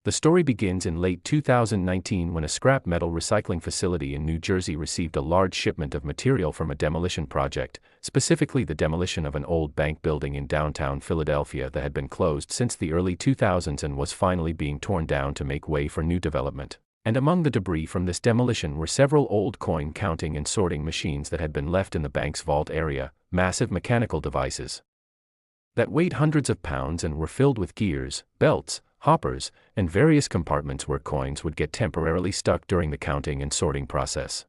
S1: The story begins in late 2019 when a scrap metal recycling facility in New Jersey received a large shipment of material from a demolition project, specifically the demolition of an old bank building in downtown Philadelphia that had been closed since the early 2000s and was finally being torn down to make way for new development. And among the debris from this demolition were several old coin counting and sorting machines that had been left in the bank's vault area, massive mechanical devices that weighed hundreds of pounds and were filled with gears, belts, hoppers, and various compartments where coins would get temporarily stuck during the counting and sorting process.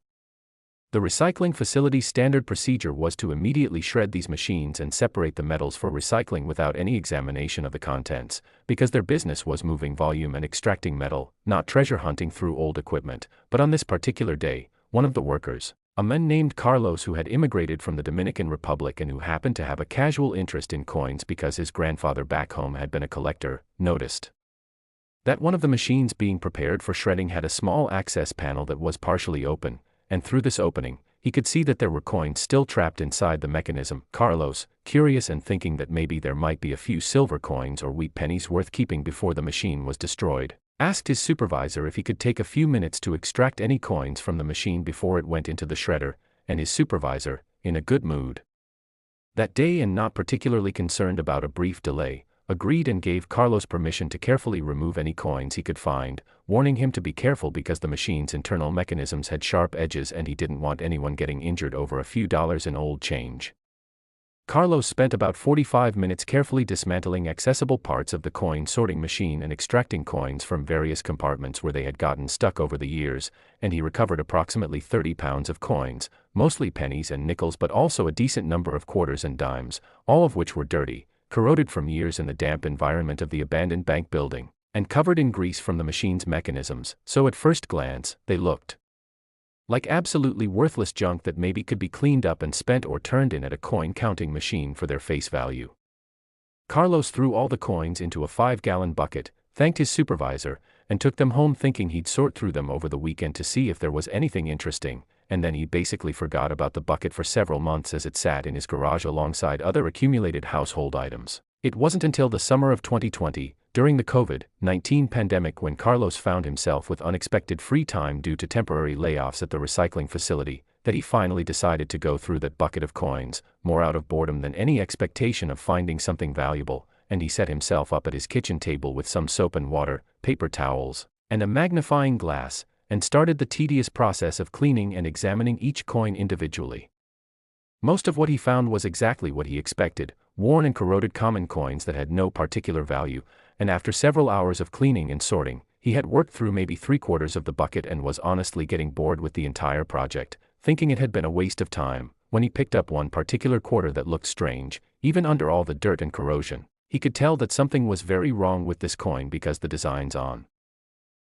S1: The recycling facility's standard procedure was to immediately shred these machines and separate the metals for recycling without any examination of the contents, because their business was moving volume and extracting metal, not treasure hunting through old equipment. But on this particular day, one of the workers, a man named Carlos who had immigrated from the Dominican Republic and who happened to have a casual interest in coins because his grandfather back home had been a collector, noticed that one of the machines being prepared for shredding had a small access panel that was partially open, and through this opening, he could see that there were coins still trapped inside the mechanism. Carlos, curious and thinking that maybe there might be a few silver coins or wheat pennies worth keeping before the machine was destroyed, asked his supervisor if he could take a few minutes to extract any coins from the machine before it went into the shredder, and his supervisor, in a good mood that day and not particularly concerned about a brief delay, agreed and gave Carlos permission to carefully remove any coins he could find, warning him to be careful because the machine's internal mechanisms had sharp edges and he didn't want anyone getting injured over a few dollars in old change. Carlos spent about 45 minutes carefully dismantling accessible parts of the coin sorting machine and extracting coins from various compartments where they had gotten stuck over the years, and he recovered approximately 30 pounds of coins, mostly pennies and nickels but also a decent number of quarters and dimes, all of which were dirty, corroded from years in the damp environment of the abandoned bank building, and covered in grease from the machine's mechanisms, so at first glance, they looked like absolutely worthless junk that maybe could be cleaned up and spent or turned in at a coin-counting machine for their face value. Carlos threw all the coins into a 5-gallon bucket, thanked his supervisor, and took them home thinking he'd sort through them over the weekend to see if there was anything interesting, and then he basically forgot about the bucket for several months as it sat in his garage alongside other accumulated household items. It wasn't until the summer of 2020, during the COVID-19 pandemic, when Carlos found himself with unexpected free time due to temporary layoffs at the recycling facility, that he finally decided to go through that bucket of coins, more out of boredom than any expectation of finding something valuable, and he set himself up at his kitchen table with some soap and water, paper towels, and a magnifying glass, and started the tedious process of cleaning and examining each coin individually. Most of what he found was exactly what he expected: worn and corroded common coins that had no particular value, and after several hours of cleaning and sorting, he had worked through maybe 3/4 of the bucket and was honestly getting bored with the entire project, thinking it had been a waste of time, when he picked up one particular quarter that looked strange, even under all the dirt and corrosion. He could tell that something was very wrong with this coin because the designs on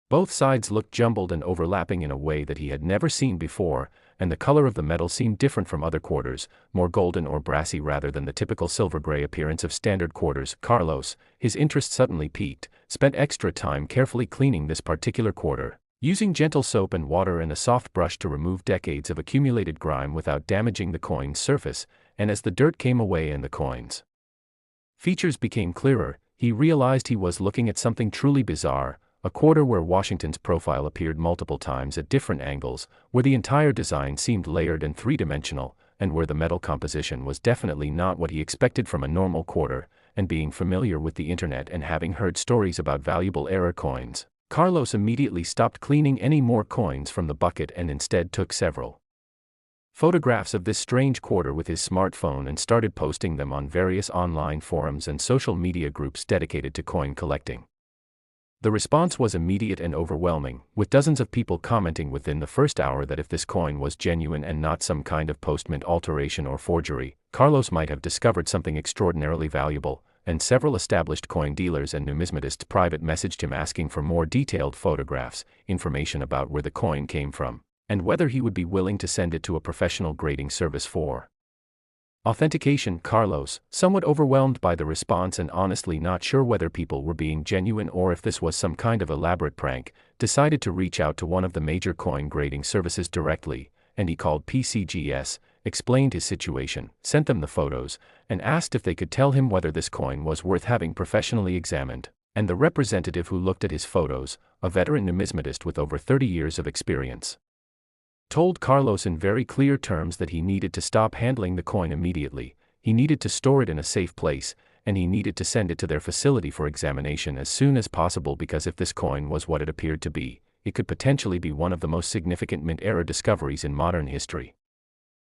S1: both sides looked jumbled and overlapping in a way that he had never seen before, and the color of the metal seemed different from other quarters, more golden or brassy rather than the typical silver-gray appearance of standard quarters. Carlos, his interest suddenly piqued, spent extra time carefully cleaning this particular quarter, using gentle soap and water and a soft brush to remove decades of accumulated grime without damaging the coin's surface, and as the dirt came away and the coin's features became clearer, he realized he was looking at something truly bizarre: a quarter where Washington's profile appeared multiple times at different angles, where the entire design seemed layered and three-dimensional, and where the metal composition was definitely not what he expected from a normal quarter. And being familiar with the internet and having heard stories about valuable error coins, Carlos immediately stopped cleaning any more coins from the bucket and instead took several photographs of this strange quarter with his smartphone and started posting them on various online forums and social media groups dedicated to coin collecting. The response was immediate and overwhelming, with dozens of people commenting within the first hour that if this coin was genuine and not some kind of post-mint alteration or forgery, Carlos might have discovered something extraordinarily valuable, and several established coin dealers and numismatists private messaged him asking for more detailed photographs, information about where the coin came from, and whether he would be willing to send it to a professional grading service for authentication. Carlos, somewhat overwhelmed by the response and honestly not sure whether people were being genuine or if this was some kind of elaborate prank, decided to reach out to one of the major coin grading services directly, and he called PCGS, explained his situation, sent them the photos, and asked if they could tell him whether this coin was worth having professionally examined. And the representative who looked at his photos, a veteran numismatist with over 30 years of experience, told Carlos in very clear terms that he needed to stop handling the coin immediately, he needed to store it in a safe place, and he needed to send it to their facility for examination as soon as possible because if this coin was what it appeared to be, it could potentially be one of the most significant mint era discoveries in modern history.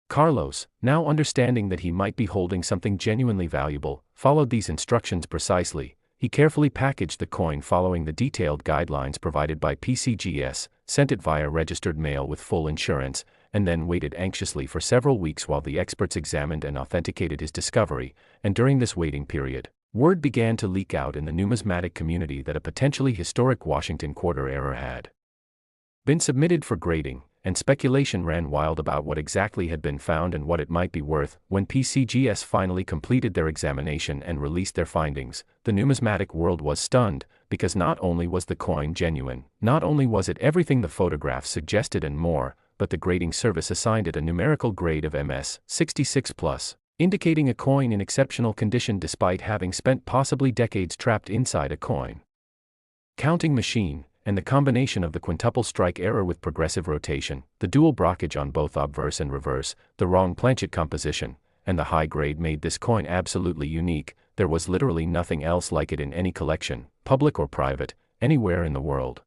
S1: Carlos, now understanding that he might be holding something genuinely valuable, followed these instructions precisely. He carefully packaged the coin following the detailed guidelines provided by PCGS, sent it via registered mail with full insurance, and then waited anxiously for several weeks while the experts examined and authenticated his discovery. And during this waiting period, word began to leak out in the numismatic community that a potentially historic Washington quarter error had been submitted for grading, and speculation ran wild about what exactly had been found and what it might be worth. When PCGS finally completed their examination and released their findings, the numismatic world was stunned, because not only was the coin genuine, not only was it everything the photographs suggested and more, but the grading service assigned it a numerical grade of MS 66+, indicating a coin in exceptional condition despite having spent possibly decades trapped inside a coin. counting machine, and the combination of the quintuple strike error with progressive rotation, the dual brockage on both obverse and reverse, the wrong planchet composition, and the high grade made this coin absolutely unique. There was literally nothing else like it in any collection, public or private, anywhere in the world.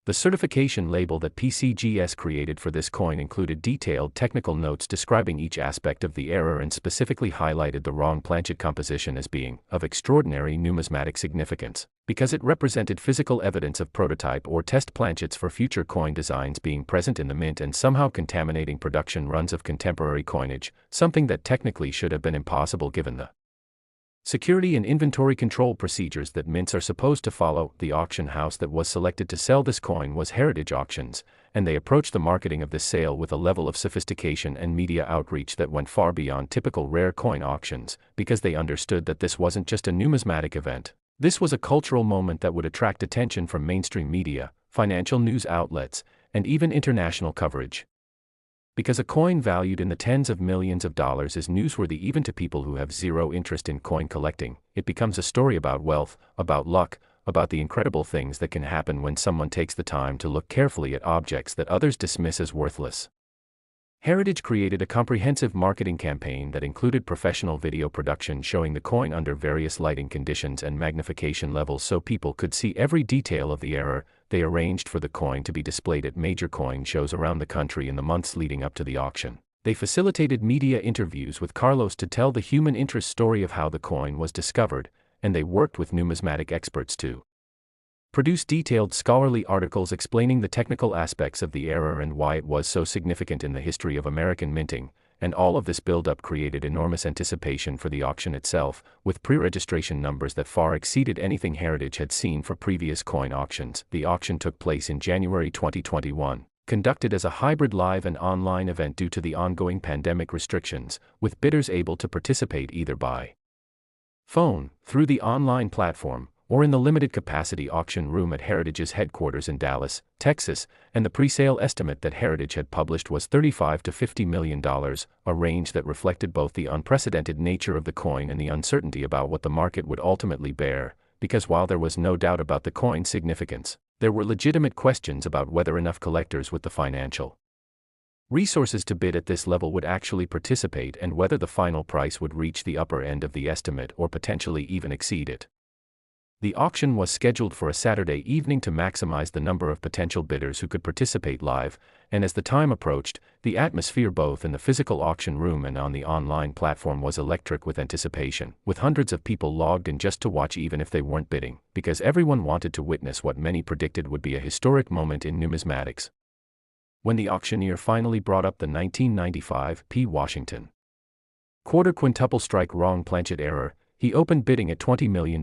S1: The certification label that PCGS created for this coin included detailed technical notes describing each aspect of the error and specifically highlighted the wrong planchet composition as being of extraordinary numismatic significance, because it represented physical evidence of prototype or test planchets for future coin designs being present in the mint and somehow contaminating production runs of contemporary coinage, something that technically should have been impossible given the security and inventory control procedures that mints are supposed to follow. The auction house that was selected to sell this coin was Heritage Auctions, and they approached the marketing of this sale with a level of sophistication and media outreach that went far beyond typical rare coin auctions, because they understood that this wasn't just a numismatic event. This was a cultural moment that would attract attention from mainstream media, financial news outlets, and even international coverage. Because a coin valued in the tens of millions of dollars is newsworthy even to people who have zero interest in coin collecting, it becomes a story about wealth, about luck, about the incredible things that can happen when someone takes the time to look carefully at objects that others dismiss as worthless. Heritage created a comprehensive marketing campaign that included professional video production showing the coin under various lighting conditions and magnification levels so people could see every detail of the error. They arranged for the coin to be displayed at major coin shows around the country in the months leading up to the auction. They facilitated media interviews with Carlos to tell the human interest story of how the coin was discovered, and they worked with numismatic experts to produce detailed scholarly articles explaining the technical aspects of the error and why it was so significant in the history of American minting, and all of this build-up created enormous anticipation for the auction itself, with pre-registration numbers that far exceeded anything Heritage had seen for previous coin auctions. The auction took place in January 2021, conducted as a hybrid live and online event due to the ongoing pandemic restrictions, with bidders able to participate either by phone, through the online platform, or in the limited capacity auction room at Heritage's headquarters in Dallas, Texas, and the pre-sale estimate that Heritage had published was $35 to $50 million, a range that reflected both the unprecedented nature of the coin and the uncertainty about what the market would ultimately bear, because while there was no doubt about the coin's significance, there were legitimate questions about whether enough collectors with the financial resources to bid at this level would actually participate and whether the final price would reach the upper end of the estimate or potentially even exceed it. The auction was scheduled for a Saturday evening to maximize the number of potential bidders who could participate live, and as the time approached, the atmosphere both in the physical auction room and on the online platform was electric with anticipation, with hundreds of people logged in just to watch even if they weren't bidding, because everyone wanted to witness what many predicted would be a historic moment in numismatics. When the auctioneer finally brought up the 1995 P. Washington quintuple strike wrong planchet error, he opened bidding at $20 million,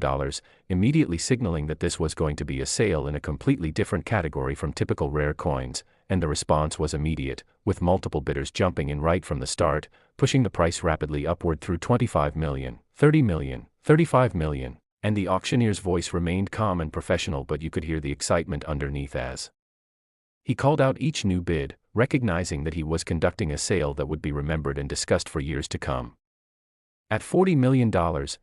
S1: immediately signaling that this was going to be a sale in a completely different category from typical rare coins, and the response was immediate, with multiple bidders jumping in right from the start, pushing the price rapidly upward through $25 million, $30 million, $35 million, and the auctioneer's voice remained calm and professional, but you could hear the excitement underneath as he called out each new bid, recognizing that he was conducting a sale that would be remembered and discussed for years to come. At $40 million,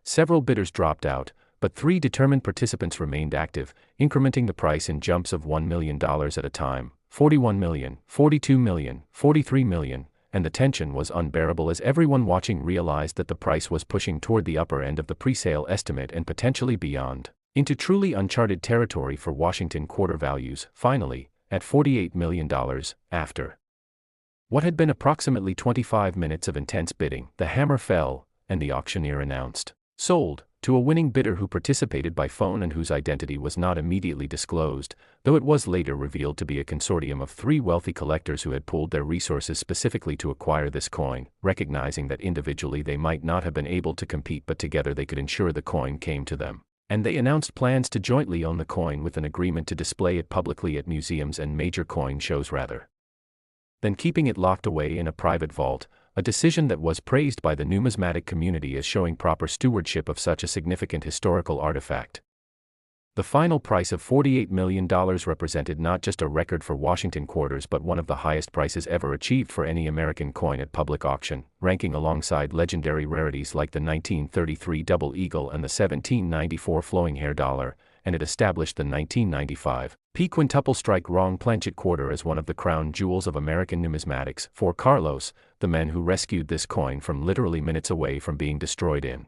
S1: several bidders dropped out, but 3 determined participants remained active, incrementing the price in jumps of $1 million at a time, $41 million, $42 million, $43 million, and the tension was unbearable as everyone watching realized that the price was pushing toward the upper end of the pre-sale estimate and potentially beyond, into truly uncharted territory for Washington quarter values. Finally, at $48 million, after what had been approximately 25 minutes of intense bidding, the hammer fell, and the auctioneer announced, "Sold," to a winning bidder who participated by phone and whose identity was not immediately disclosed, though it was later revealed to be a consortium of 3 wealthy collectors who had pooled their resources specifically to acquire this coin, recognizing that individually they might not have been able to compete but together they could ensure the coin came to them. And they announced plans to jointly own the coin with an agreement to display it publicly at museums and major coin shows rather than keeping it locked away in a private vault, a decision that was praised by the numismatic community as showing proper stewardship of such a significant historical artifact. The final price of $48 million represented not just a record for Washington quarters but one of the highest prices ever achieved for any American coin at public auction, ranking alongside legendary rarities like the 1933 Double Eagle and the 1794 Flowing Hair Dollar, and it established the 1995 Quintuple strike wrong planchet quarter as one of the crown jewels of American numismatics. For Carlos, the men who rescued this coin from literally minutes away from being destroyed in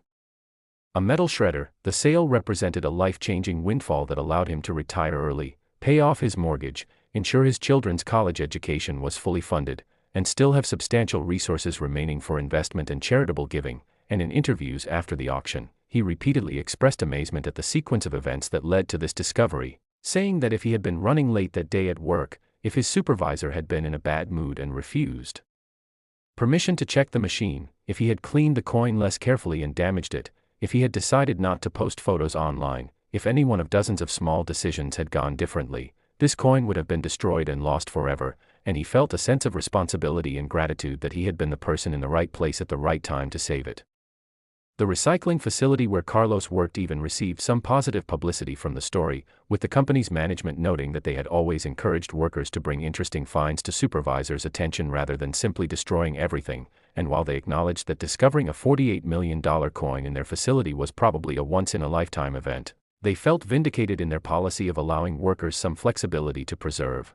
S1: a metal shredder, the sale represented a life-changing windfall that allowed him to retire early, pay off his mortgage, ensure his children's college education was fully funded, and still have substantial resources remaining for investment and charitable giving. And in interviews after the auction, he repeatedly expressed amazement at the sequence of events that led to this discovery, saying that if he had been running late that day at work, if his supervisor had been in a bad mood and refused permission to check the machine, if he had cleaned the coin less carefully and damaged it, if he had decided not to post photos online, if any one of dozens of small decisions had gone differently, this coin would have been destroyed and lost forever, and he felt a sense of responsibility and gratitude that he had been the person in the right place at the right time to save it. The recycling facility where Carlos worked even received some positive publicity from the story, with the company's management noting that they had always encouraged workers to bring interesting finds to supervisors' attention rather than simply destroying everything, and while they acknowledged that discovering a $48 million coin in their facility was probably a once-in-a-lifetime event, they felt vindicated in their policy of allowing workers some flexibility to preserve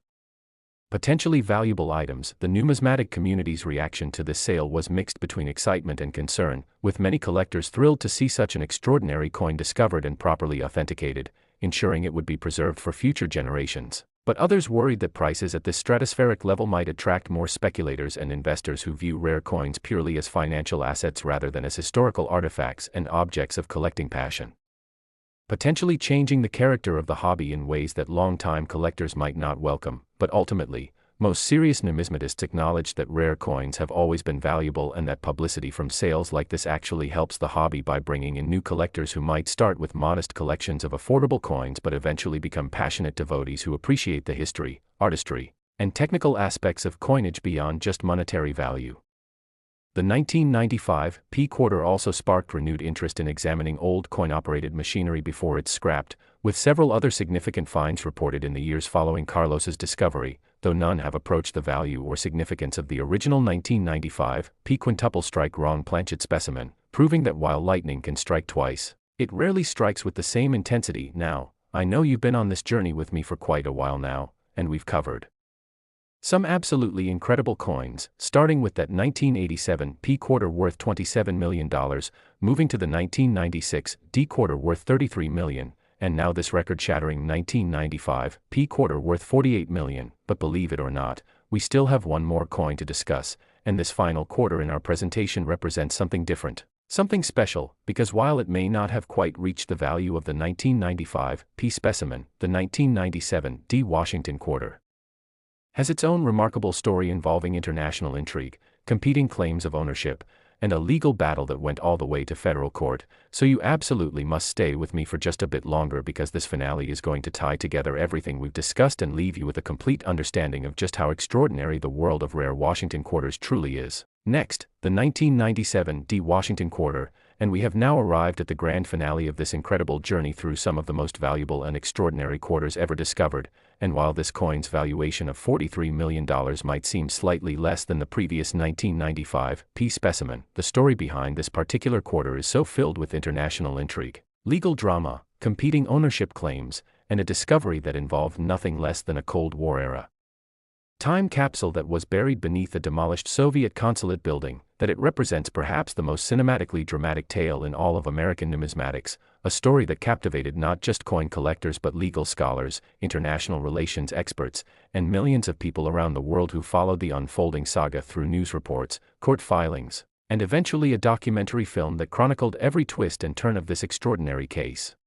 S1: potentially valuable items. The numismatic community's reaction to this sale was mixed between excitement and concern, with many collectors thrilled to see such an extraordinary coin discovered and properly authenticated, ensuring it would be preserved for future generations. But others worried that prices at this stratospheric level might attract more speculators and investors who view rare coins purely as financial assets rather than as historical artifacts and objects of collecting passion, potentially changing the character of the hobby in ways that long-time collectors might not welcome. But ultimately, most serious numismatists acknowledge that rare coins have always been valuable and that publicity from sales like this actually helps the hobby by bringing in new collectors who might start with modest collections of affordable coins but eventually become passionate devotees who appreciate the history, artistry, and technical aspects of coinage beyond just monetary value. The 1995 quarter also sparked renewed interest in examining old coin-operated machinery before it's scrapped, with several other significant finds reported in the years following Carlos's discovery, though none have approached the value or significance of the original 1995 quintuple strike wrong planchet specimen, proving that while lightning can strike twice, it rarely strikes with the same intensity. Now, I know you've been on this journey with me for quite a while now, and we've covered some absolutely incredible coins, starting with that 1987 quarter worth $27 million, moving to the 1996 quarter worth $33 million, and now this record-shattering 1995 quarter worth $48 million. But believe it or not, we still have one more coin to discuss, and this final quarter in our presentation represents something different, something special, because while it may not have quite reached the value of the 1995 specimen, the 1997 Washington quarter has its own remarkable story involving international intrigue, competing claims of ownership, and a legal battle that went all the way to federal court. So you absolutely must stay with me for just a bit longer, because this finale is going to tie together everything we've discussed and leave you with a complete understanding of just how extraordinary the world of rare Washington quarters truly is. Next, the 1997 Washington quarter, and we have now arrived at the grand finale of this incredible journey through some of the most valuable and extraordinary quarters ever discovered. And while this coin's valuation of $43 million might seem slightly less than the previous 1995 specimen, the story behind this particular quarter is so filled with international intrigue, legal drama, competing ownership claims, and a discovery that involved nothing less than a Cold War-era time capsule that was buried beneath a demolished Soviet consulate building, that it represents perhaps the most cinematically dramatic tale in all of American numismatics, a story that captivated not just coin collectors but legal scholars, international relations experts, and millions of people around the world who followed the unfolding saga through news reports, court filings, and eventually a documentary film that chronicled every twist and turn of this extraordinary case.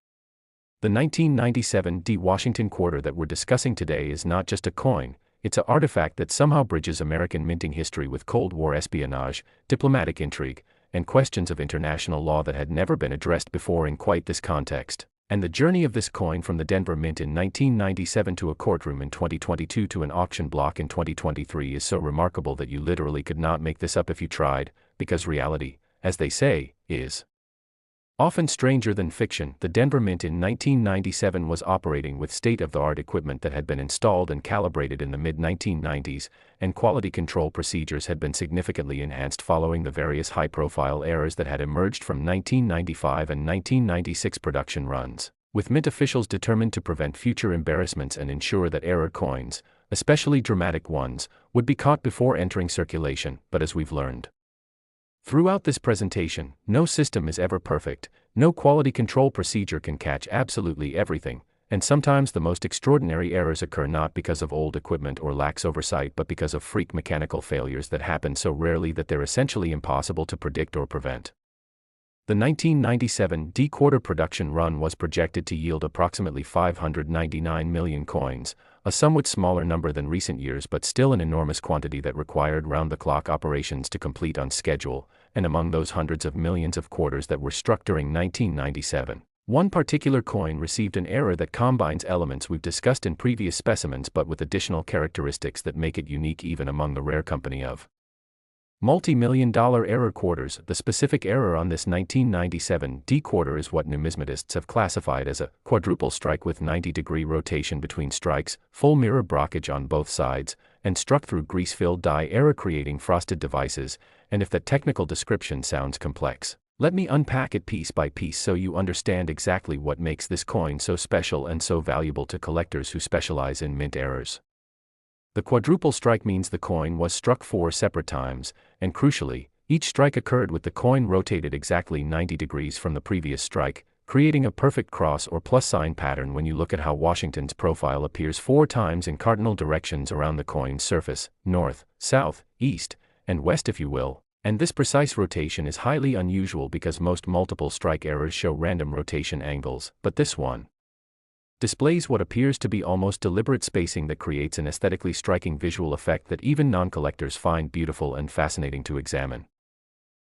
S1: The 1997 Washington quarter that we're discussing today is not just a coin. It's an artifact that somehow bridges American minting history with Cold War espionage, diplomatic intrigue, and questions of international law that had never been addressed before in quite this context. And the journey of this coin from the Denver Mint in 1997 to a courtroom in 2022 to an auction block in 2023 is so remarkable that you literally could not make this up if you tried, because reality, as they say, is often stranger than fiction. The Denver Mint in 1997 was operating with state-of-the-art equipment that had been installed and calibrated in the mid-1990s, and quality control procedures had been significantly enhanced following the various high-profile errors that had emerged from 1995 and 1996 production runs. with mint officials determined to prevent future embarrassments and ensure that error coins, especially dramatic ones, would be caught before entering circulation. But as we've learned throughout this presentation, no system is ever perfect, no quality control procedure can catch absolutely everything, and sometimes the most extraordinary errors occur not because of old equipment or lax oversight but because of freak mechanical failures that happen so rarely that they're essentially impossible to predict or prevent. The 1997 D-quarter production run was projected to yield approximately 599 million coins, a somewhat smaller number than recent years but still an enormous quantity that required round-the-clock operations to complete on schedule, and among those hundreds of millions of quarters that were struck during 1997. One particular coin received an error that combines elements we've discussed in previous specimens but with additional characteristics that make it unique even among the rare company of multi-million-dollar error quarters. The specific error on this 1997 D-quarter is what numismatists have classified as a quadruple strike with 90-degree rotation between strikes, full mirror brockage on both sides, and struck through grease-filled die error creating frosted devices. And if that technical description sounds complex, let me unpack it piece by piece so you understand exactly what makes this coin so special and so valuable to collectors who specialize in mint errors. The quadruple strike means the coin was struck 4 separate times, and crucially, each strike occurred with the coin rotated exactly 90 degrees from the previous strike, creating a perfect cross or plus sign pattern when you look at how Washington's profile appears 4 times in cardinal directions around the coin's surface, north, south, east, and west if you will. And this precise rotation is highly unusual because most multiple strike errors show random rotation angles, but this one displays what appears to be almost deliberate spacing that creates an aesthetically striking visual effect that even non-collectors find beautiful and fascinating to examine.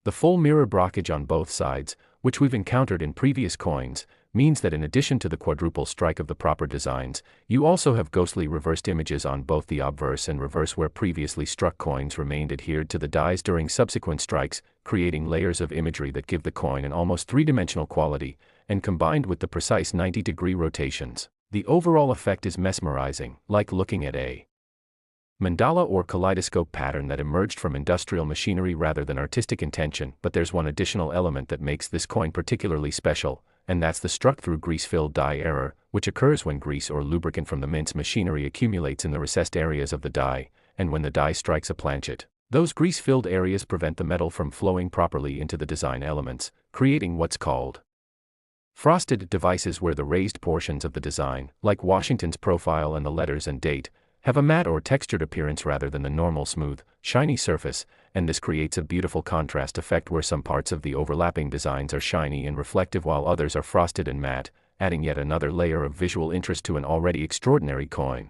S1: The full mirror brockage on both sides, which we've encountered in previous coins, means that in addition to the quadruple strike of the proper designs, you also have ghostly reversed images on both the obverse and reverse where previously struck coins remained adhered to the dies during subsequent strikes, creating layers of imagery that give the coin an almost three-dimensional quality, and combined with the precise 90-degree rotations, the overall effect is mesmerizing, like looking at a mandala or kaleidoscope pattern that emerged from industrial machinery rather than artistic intention. But there's one additional element that makes this coin particularly special, and that's the struck-through grease-filled die error, which occurs when grease or lubricant from the mint's machinery accumulates in the recessed areas of the die, and when the die strikes a planchet, those grease-filled areas prevent the metal from flowing properly into the design elements, creating what's called frosted devices where the raised portions of the design, like Washington's profile and the letters and date, have a matte or textured appearance rather than the normal smooth, shiny surface, and this creates a beautiful contrast effect where some parts of the overlapping designs are shiny and reflective while others are frosted and matte, adding yet another layer of visual interest to an already extraordinary coin.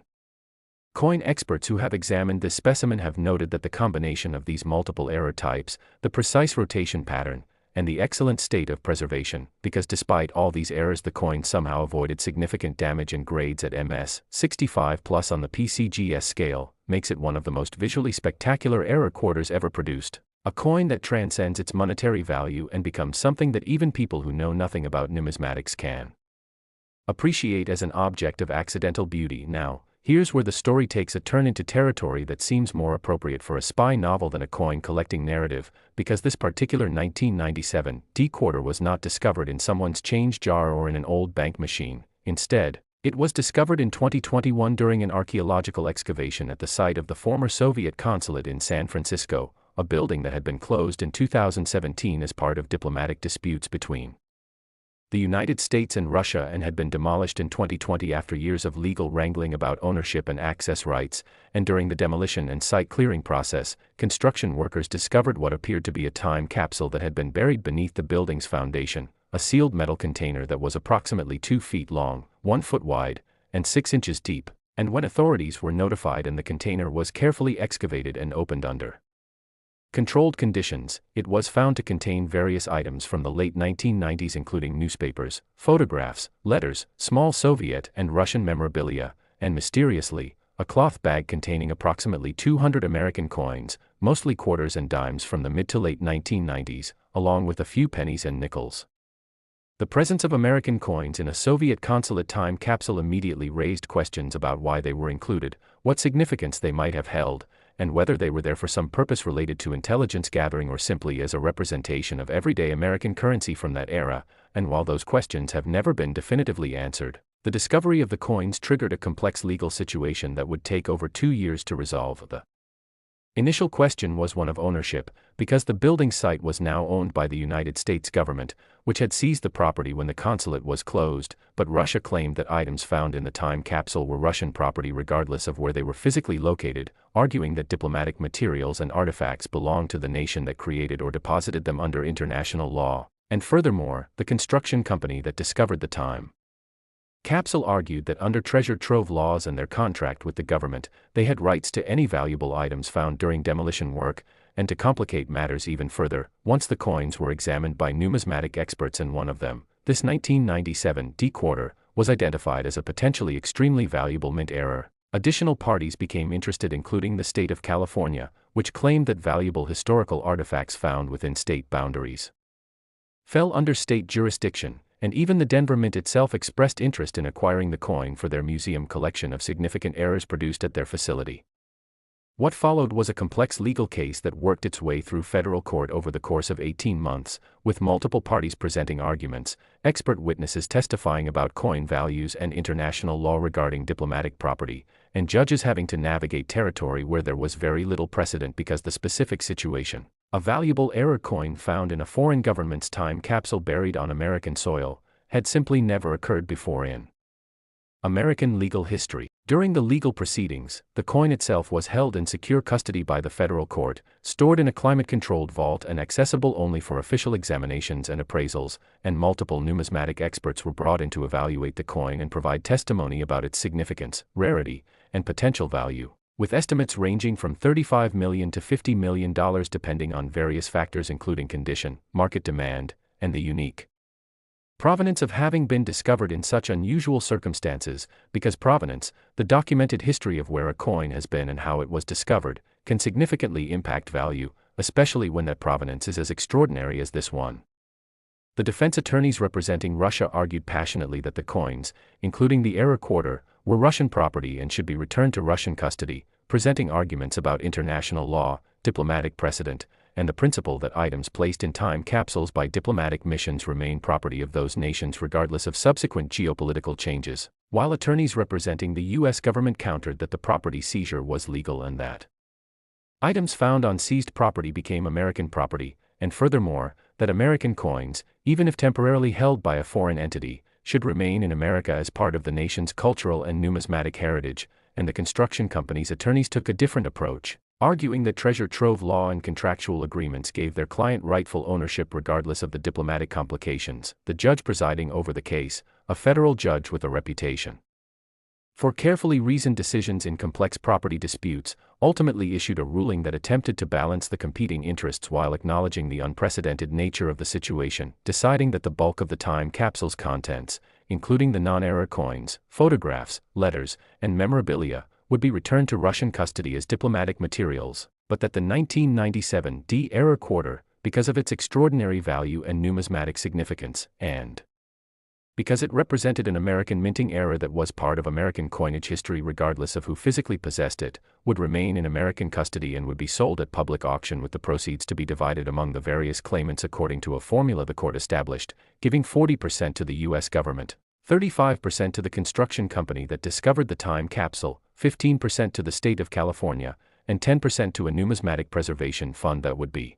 S1: Coin experts who have examined this specimen have noted that the combination of these multiple error types, the precise rotation pattern, and the excellent state of preservation, because despite all these errors the coin somehow avoided significant damage and grades at MS 65+ on the PCGS scale, makes it one of the most visually spectacular error quarters ever produced. A coin that transcends its monetary value and becomes something that even people who know nothing about numismatics can appreciate as an object of accidental beauty. Now, here's where the story takes a turn into territory that seems more appropriate for a spy novel than a coin collecting narrative, because this particular 1997 D-quarter was not discovered in someone's change jar or in an old bank machine. Instead, it was discovered in 2021 during an archaeological excavation at the site of the former Soviet consulate in San Francisco, a building that had been closed in 2017 as part of diplomatic disputes between the United States and Russia and had been demolished in 2020 after years of legal wrangling about ownership and access rights, and during the demolition and site clearing process, construction workers discovered what appeared to be a time capsule that had been buried beneath the building's foundation, a sealed metal container that was approximately 2 feet long, 1 foot wide, and 6 inches deep, and when authorities were notified and the container was carefully excavated and opened under controlled conditions, it was found to contain various items from the late 1990s including newspapers, photographs, letters, small Soviet and Russian memorabilia, and mysteriously, a cloth bag containing approximately 200 American coins, mostly quarters and dimes from the mid to late 1990s, along with a few pennies and nickels. The presence of American coins in a Soviet consulate time capsule immediately raised questions about why they were included, what significance they might have held, and whether they were there for some purpose related to intelligence gathering or simply as a representation of everyday American currency from that era, and while those questions have never been definitively answered, the discovery of the coins triggered a complex legal situation that would take over 2 years to resolve. The initial question was one of ownership, because the building site was now owned by the United States government, which had seized the property when the consulate was closed, but Russia claimed that items found in the time capsule were Russian property regardless of where they were physically located, arguing that diplomatic materials and artifacts belonged to the nation that created or deposited them under international law, and furthermore, the construction company that discovered the time capsule argued that under treasure trove laws and their contract with the government, they had rights to any valuable items found during demolition work, and to complicate matters even further, once the coins were examined by numismatic experts and one of them, this 1997 D quarter, was identified as a potentially extremely valuable mint error. Additional parties became interested, including the state of California, which claimed that valuable historical artifacts found within state boundaries fell under state jurisdiction, and even the Denver Mint itself expressed interest in acquiring the coin for their museum collection of significant errors produced at their facility. What followed was a complex legal case that worked its way through federal court over the course of 18 months, with multiple parties presenting arguments, expert witnesses testifying about coin values and international law regarding diplomatic property, and judges having to navigate territory where there was very little precedent because the specific situation, a valuable error coin found in a foreign government's time capsule buried on American soil, had simply never occurred before in American legal history. During the legal proceedings, the coin itself was held in secure custody by the federal court, stored in a climate-controlled vault and accessible only for official examinations and appraisals, and multiple numismatic experts were brought in to evaluate the coin and provide testimony about its significance, rarity, and potential value, with estimates ranging from $35 million to $50 million depending on various factors including condition, market demand, and the unique provenance of having been discovered in such unusual circumstances, because provenance, the documented history of where a coin has been and how it was discovered, can significantly impact value, especially when that provenance is as extraordinary as this one. The defense attorneys representing Russia argued passionately that the coins, including the error quarter, were Russian property and should be returned to Russian custody, presenting arguments about international law, diplomatic precedent, and the principle that items placed in time capsules by diplomatic missions remain property of those nations regardless of subsequent geopolitical changes, while attorneys representing the U.S. government countered that the property seizure was legal and that items found on seized property became American property, and furthermore, that American coins, even if temporarily held by a foreign entity, should remain in America as part of the nation's cultural and numismatic heritage, and the construction company's attorneys took a different approach, arguing that treasure trove law and contractual agreements gave their client rightful ownership regardless of the diplomatic complications. The judge presiding over the case, a federal judge with a reputation for carefully reasoned decisions in complex property disputes, ultimately issued a ruling that attempted to balance the competing interests while acknowledging the unprecedented nature of the situation, deciding that the bulk of the time capsule's contents, including the non-error coins, photographs, letters, and memorabilia, would be returned to Russian custody as diplomatic materials, but that the 1997 D error quarter, because of its extraordinary value and numismatic significance, and because it represented an American minting era that was part of American coinage history regardless of who physically possessed it, would remain in American custody and would be sold at public auction with the proceeds to be divided among the various claimants according to a formula the court established, giving 40% to the U.S. government, 35% to the construction company that discovered the time capsule, 15% to the state of California, and 10% to a numismatic preservation fund that would be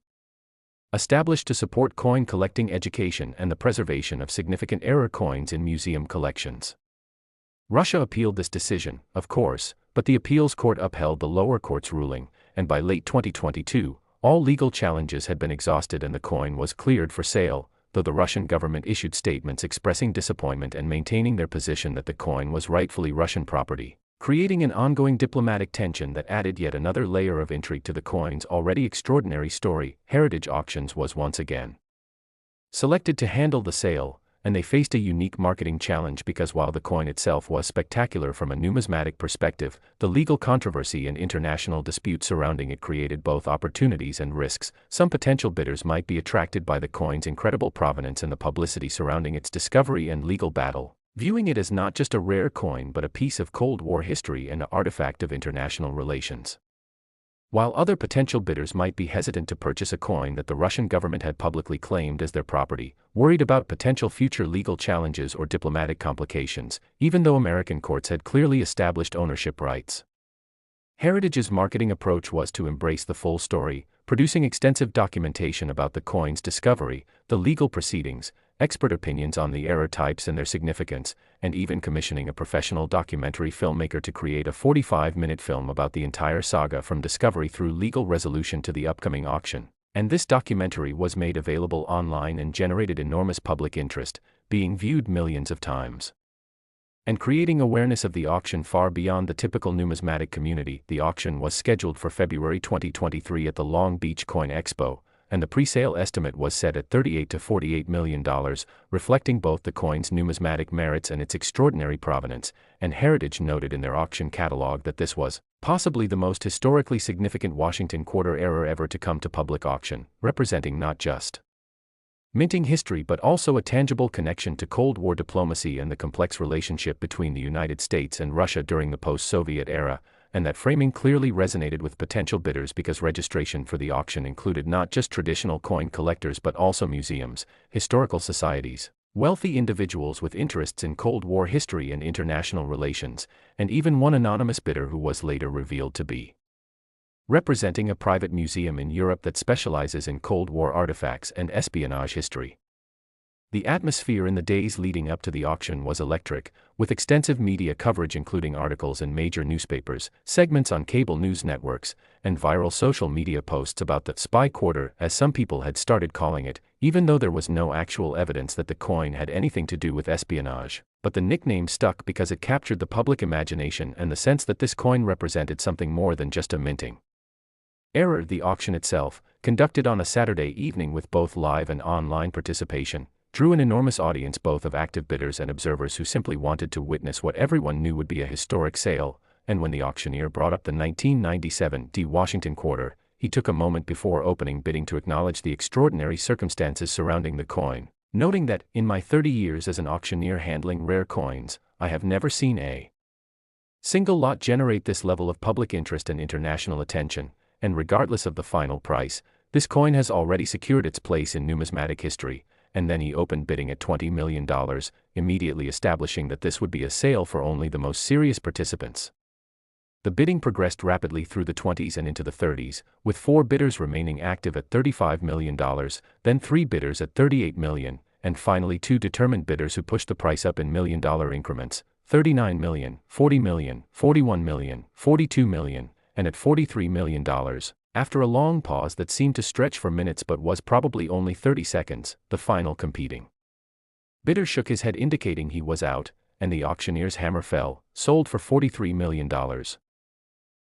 S1: established to support coin collecting education and the preservation of significant error coins in museum collections. Russia appealed this decision, of course, but the appeals court upheld the lower court's ruling, and by late 2022, all legal challenges had been exhausted and the coin was cleared for sale, though the Russian government issued statements expressing disappointment and maintaining their position that the coin was rightfully Russian property, creating an ongoing diplomatic tension that added yet another layer of intrigue to the coin's already extraordinary story. Heritage Auctions was once again selected to handle the sale, and they faced a unique marketing challenge because while the coin itself was spectacular from a numismatic perspective, the legal controversy and international dispute surrounding it created both opportunities and risks. Some potential bidders might be attracted by the coin's incredible provenance and the publicity surrounding its discovery and legal battle, viewing it as not just a rare coin but a piece of Cold War history and an artifact of international relations. While other potential bidders might be hesitant to purchase a coin that the Russian government had publicly claimed as their property, worried about potential future legal challenges or diplomatic complications, even though American courts had clearly established ownership rights. Heritage's marketing approach was to embrace the full story, producing extensive documentation about the coin's discovery, the legal proceedings, expert opinions on the error types and their significance, and even commissioning a professional documentary filmmaker to create a 45-minute film about the entire saga from discovery through legal resolution to the upcoming auction. And this documentary was made available online and generated enormous public interest, being viewed millions of times. And creating awareness of the auction far beyond the typical numismatic community. The auction was scheduled for February 2023 at the Long Beach Coin Expo, and the pre-sale estimate was set at $38 to $48 million, reflecting both the coin's numismatic merits and its extraordinary provenance. And Heritage noted in their auction catalog that this was possibly the most historically significant Washington quarter error ever to come to public auction, representing not just minting history but also a tangible connection to Cold War diplomacy and the complex relationship between the United States and Russia during the post-Soviet era, and that framing clearly resonated with potential bidders because registration for the auction included not just traditional coin collectors but also museums, historical societies, wealthy individuals with interests in Cold War history and international relations, and even one anonymous bidder who was later revealed to be representing a private museum in Europe that specializes in Cold War artifacts and espionage history. The atmosphere in the days leading up to the auction was electric, with extensive media coverage including articles in major newspapers, segments on cable news networks, and viral social media posts about the spy quarter, as some people had started calling it, even though there was no actual evidence that the coin had anything to do with espionage. But the nickname stuck because it captured the public imagination and the sense that this coin represented something more than just a minting error. The auction itself, conducted on a Saturday evening with both live and online participation, drew an enormous audience both of active bidders and observers who simply wanted to witness what everyone knew would be a historic sale. And when the auctioneer brought up the 1997 Washington quarter, he took a moment before opening bidding to acknowledge the extraordinary circumstances surrounding the coin, noting that, in my 30 years as an auctioneer handling rare coins, I have never seen a single lot generate this level of public interest and international attention. And regardless of the final price, this coin has already secured its place in numismatic history. And then he opened bidding at $20 million, immediately establishing that this would be a sale for only the most serious participants. The bidding progressed rapidly through the 20s and into the 30s, with 4 bidders remaining active at $35 million, then 3 bidders at $38 million, and finally 2 determined bidders who pushed the price up in million-dollar increments: $39 million, $40 million, $41 million, $42 million, and at $43 million, after a long pause that seemed to stretch for minutes but was probably only 30 seconds, the final competing bidder shook his head indicating he was out, and the auctioneer's hammer fell, sold for $43 million.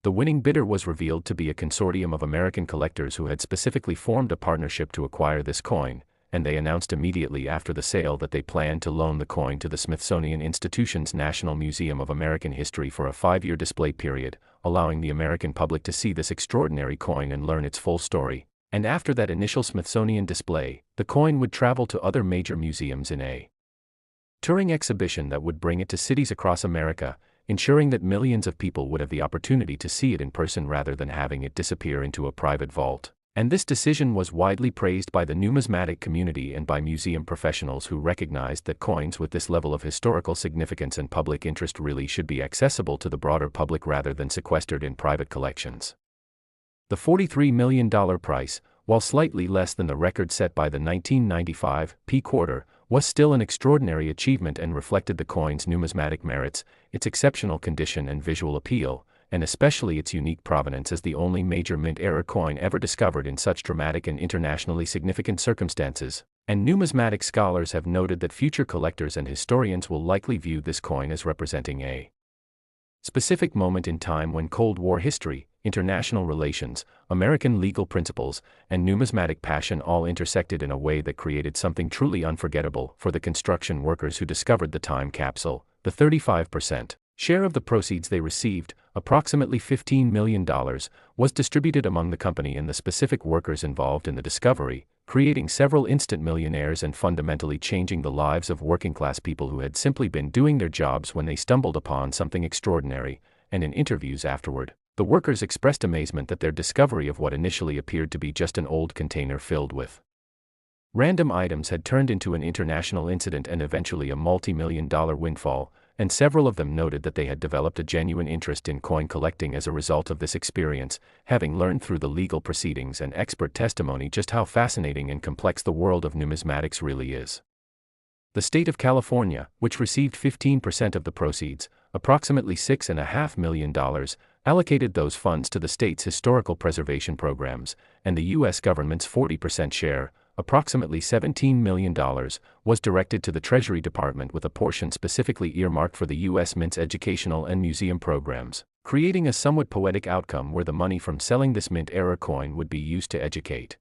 S1: The winning bidder was revealed to be a consortium of American collectors who had specifically formed a partnership to acquire this coin, and they announced immediately after the sale that they planned to loan the coin to the Smithsonian Institution's National Museum of American History for a 5-year display period, allowing the American public to see this extraordinary coin and learn its full story. And after that initial Smithsonian display, the coin would travel to other major museums in a touring exhibition that would bring it to cities across America, ensuring that millions of people would have the opportunity to see it in person rather than having it disappear into a private vault. And this decision was widely praised by the numismatic community and by museum professionals who recognized that coins with this level of historical significance and public interest really should be accessible to the broader public rather than sequestered in private collections. The $43 million price, while slightly less than the record set by the 1995 P quarter, was still an extraordinary achievement and reflected the coin's numismatic merits, its exceptional condition and visual appeal, and especially its unique provenance as the only major mint-era coin ever discovered in such dramatic and internationally significant circumstances. And numismatic scholars have noted that future collectors and historians will likely view this coin as representing a specific moment in time when Cold War history, international relations, American legal principles, and numismatic passion all intersected in a way that created something truly unforgettable. For the construction workers who discovered the time capsule, the 35% share of the proceeds they received, approximately $15 million, was distributed among the company and the specific workers involved in the discovery, creating several instant millionaires and fundamentally changing the lives of working-class people who had simply been doing their jobs when they stumbled upon something extraordinary. And in interviews afterward, The workers expressed amazement that their discovery of what initially appeared to be just an old container filled with random items had turned into an international incident and eventually a multi-million-dollar windfall, and several of them noted that they had developed a genuine interest in coin collecting as a result of this experience, having learned through the legal proceedings and expert testimony just how fascinating and complex the world of numismatics really is. The state of California, which received 15% of the proceeds, approximately $6.5 million, allocated those funds to the state's historical preservation programs, and the U.S. government's 40% share, approximately $17 million, was directed to the Treasury Department with a portion specifically earmarked for the U.S. Mint's educational and museum programs, creating a somewhat poetic outcome where the money from selling this Mint-era coin would be used to educate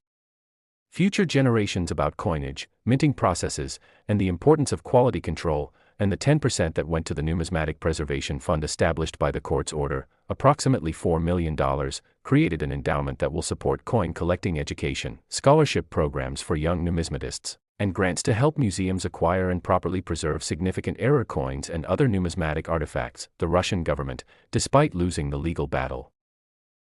S1: future generations about coinage, minting processes, and the importance of quality control, and the 10% that went to the Numismatic Preservation Fund established by the court's order, approximately $4 million, created an endowment that will support coin collecting education, scholarship programs for young numismatists, and grants to help museums acquire and properly preserve significant era coins and other numismatic artifacts. The Russian government, despite losing the legal battle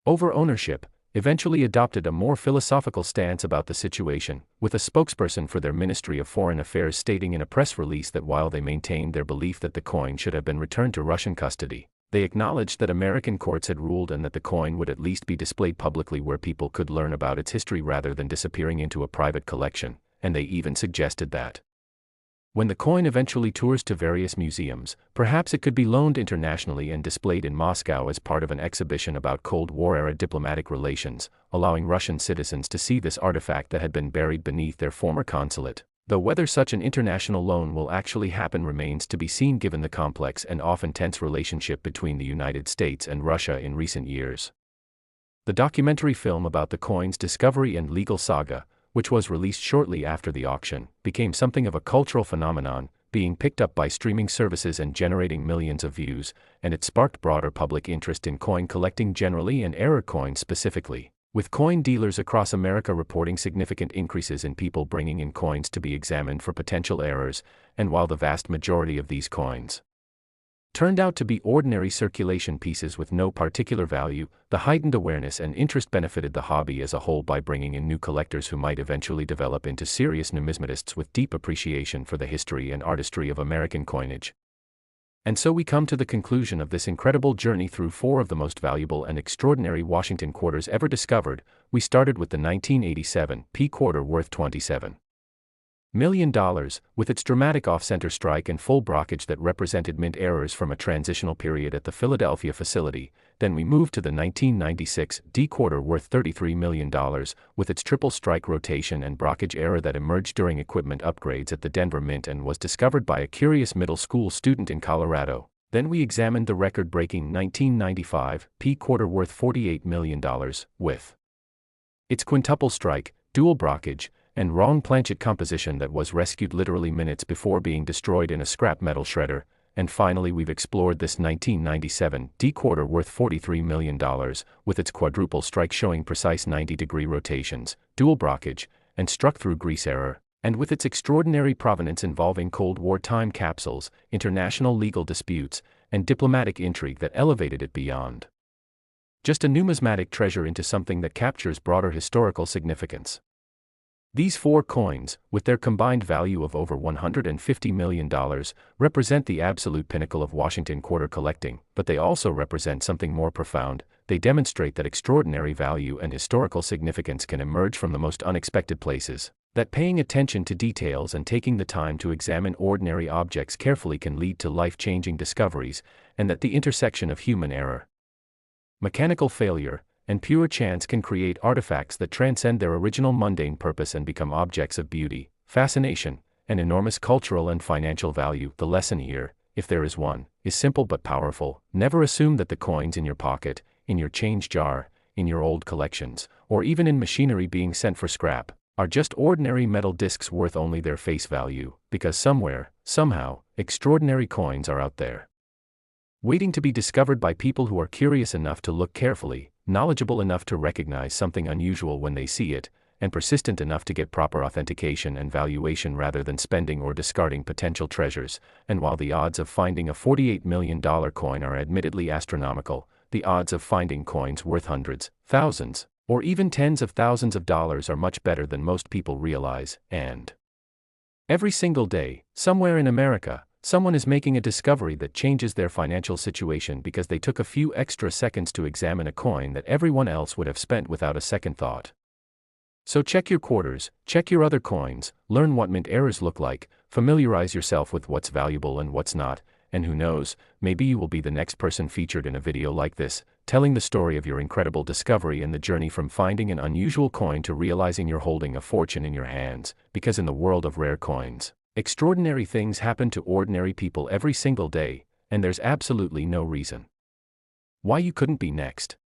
S1: over ownership, eventually adopted a more philosophical stance about the situation, with a spokesperson for their Ministry of Foreign Affairs stating in a press release that while they maintained their belief that the coin should have been returned to Russian custody, they acknowledged that American courts had ruled and that the coin would at least be displayed publicly where people could learn about its history rather than disappearing into a private collection, and they even suggested that when the coin eventually tours to various museums, perhaps it could be loaned internationally and displayed in Moscow as part of an exhibition about Cold War-era diplomatic relations, allowing Russian citizens to see this artifact that had been buried beneath their former consulate. Though whether such an international loan will actually happen remains to be seen given the complex and often tense relationship between the United States and Russia in recent years. The documentary film about the coin's discovery and legal saga, which was released shortly after the auction, became something of a cultural phenomenon, being picked up by streaming services and generating millions of views, and it sparked broader public interest in coin collecting generally and era coins specifically, with coin dealers across America reporting significant increases in people bringing in coins to be examined for potential errors, and while the vast majority of these coins turned out to be ordinary circulation pieces with no particular value, the heightened awareness and interest benefited the hobby as a whole by bringing in new collectors who might eventually develop into serious numismatists with deep appreciation for the history and artistry of American coinage. And so we come to the conclusion of this incredible journey through four of the most valuable and extraordinary Washington quarters ever discovered. We started with the 1987 P quarter worth $27 million, with its dramatic off-center strike and full brockage that represented mint errors from a transitional period at the Philadelphia facility. Then we moved to the 1996 D quarter worth $33 million, with its triple strike rotation and brockage error that emerged during equipment upgrades at the Denver Mint and was discovered by a curious middle school student in Colorado. Then we examined the record-breaking 1995 P quarter worth $48 million, with its quintuple strike, dual brockage, and wrong planchet composition that was rescued literally minutes before being destroyed in a scrap metal shredder. And finally we've explored this 1997 D quarter worth $43 million, with its quadruple strike showing precise 90-degree rotations, dual brockage, and struck-through grease error, and with its extraordinary provenance involving Cold War time capsules, international legal disputes, and diplomatic intrigue that elevated it beyond just a numismatic treasure into something that captures broader historical significance. These four coins, with their combined value of over $150 million, represent the absolute pinnacle of Washington quarter collecting, but they also represent something more profound. They demonstrate that extraordinary value and historical significance can emerge from the most unexpected places, that paying attention to details and taking the time to examine ordinary objects carefully can lead to life-changing discoveries, and that the intersection of human error, mechanical failure, and pure chance can create artifacts that transcend their original mundane purpose and become objects of beauty, fascination, and enormous cultural and financial value. The lesson here, if there is one, is simple but powerful. Never assume that the coins in your pocket, in your change jar, in your old collections, or even in machinery being sent for scrap, are just ordinary metal discs worth only their face value, because somewhere, somehow, extraordinary coins are out there, waiting to be discovered by people who are curious enough to look carefully, knowledgeable enough to recognize something unusual when they see it, and persistent enough to get proper authentication and valuation rather than spending or discarding potential treasures. And while the odds of finding a $48 million coin are admittedly astronomical, the odds of finding coins worth hundreds, thousands, or even tens of thousands of dollars are much better than most people realize, and every single day, somewhere in America, someone is making a discovery that changes their financial situation because they took a few extra seconds to examine a coin that everyone else would have spent without a second thought. So check your quarters, check your other coins, learn what mint errors look like, familiarize yourself with what's valuable and what's not, and who knows, maybe you will be the next person featured in a video like this, telling the story of your incredible discovery and the journey from finding an unusual coin to realizing you're holding a fortune in your hands, because in the world of rare coins, extraordinary things happen to ordinary people every single day, and there's absolutely no reason why you couldn't be next.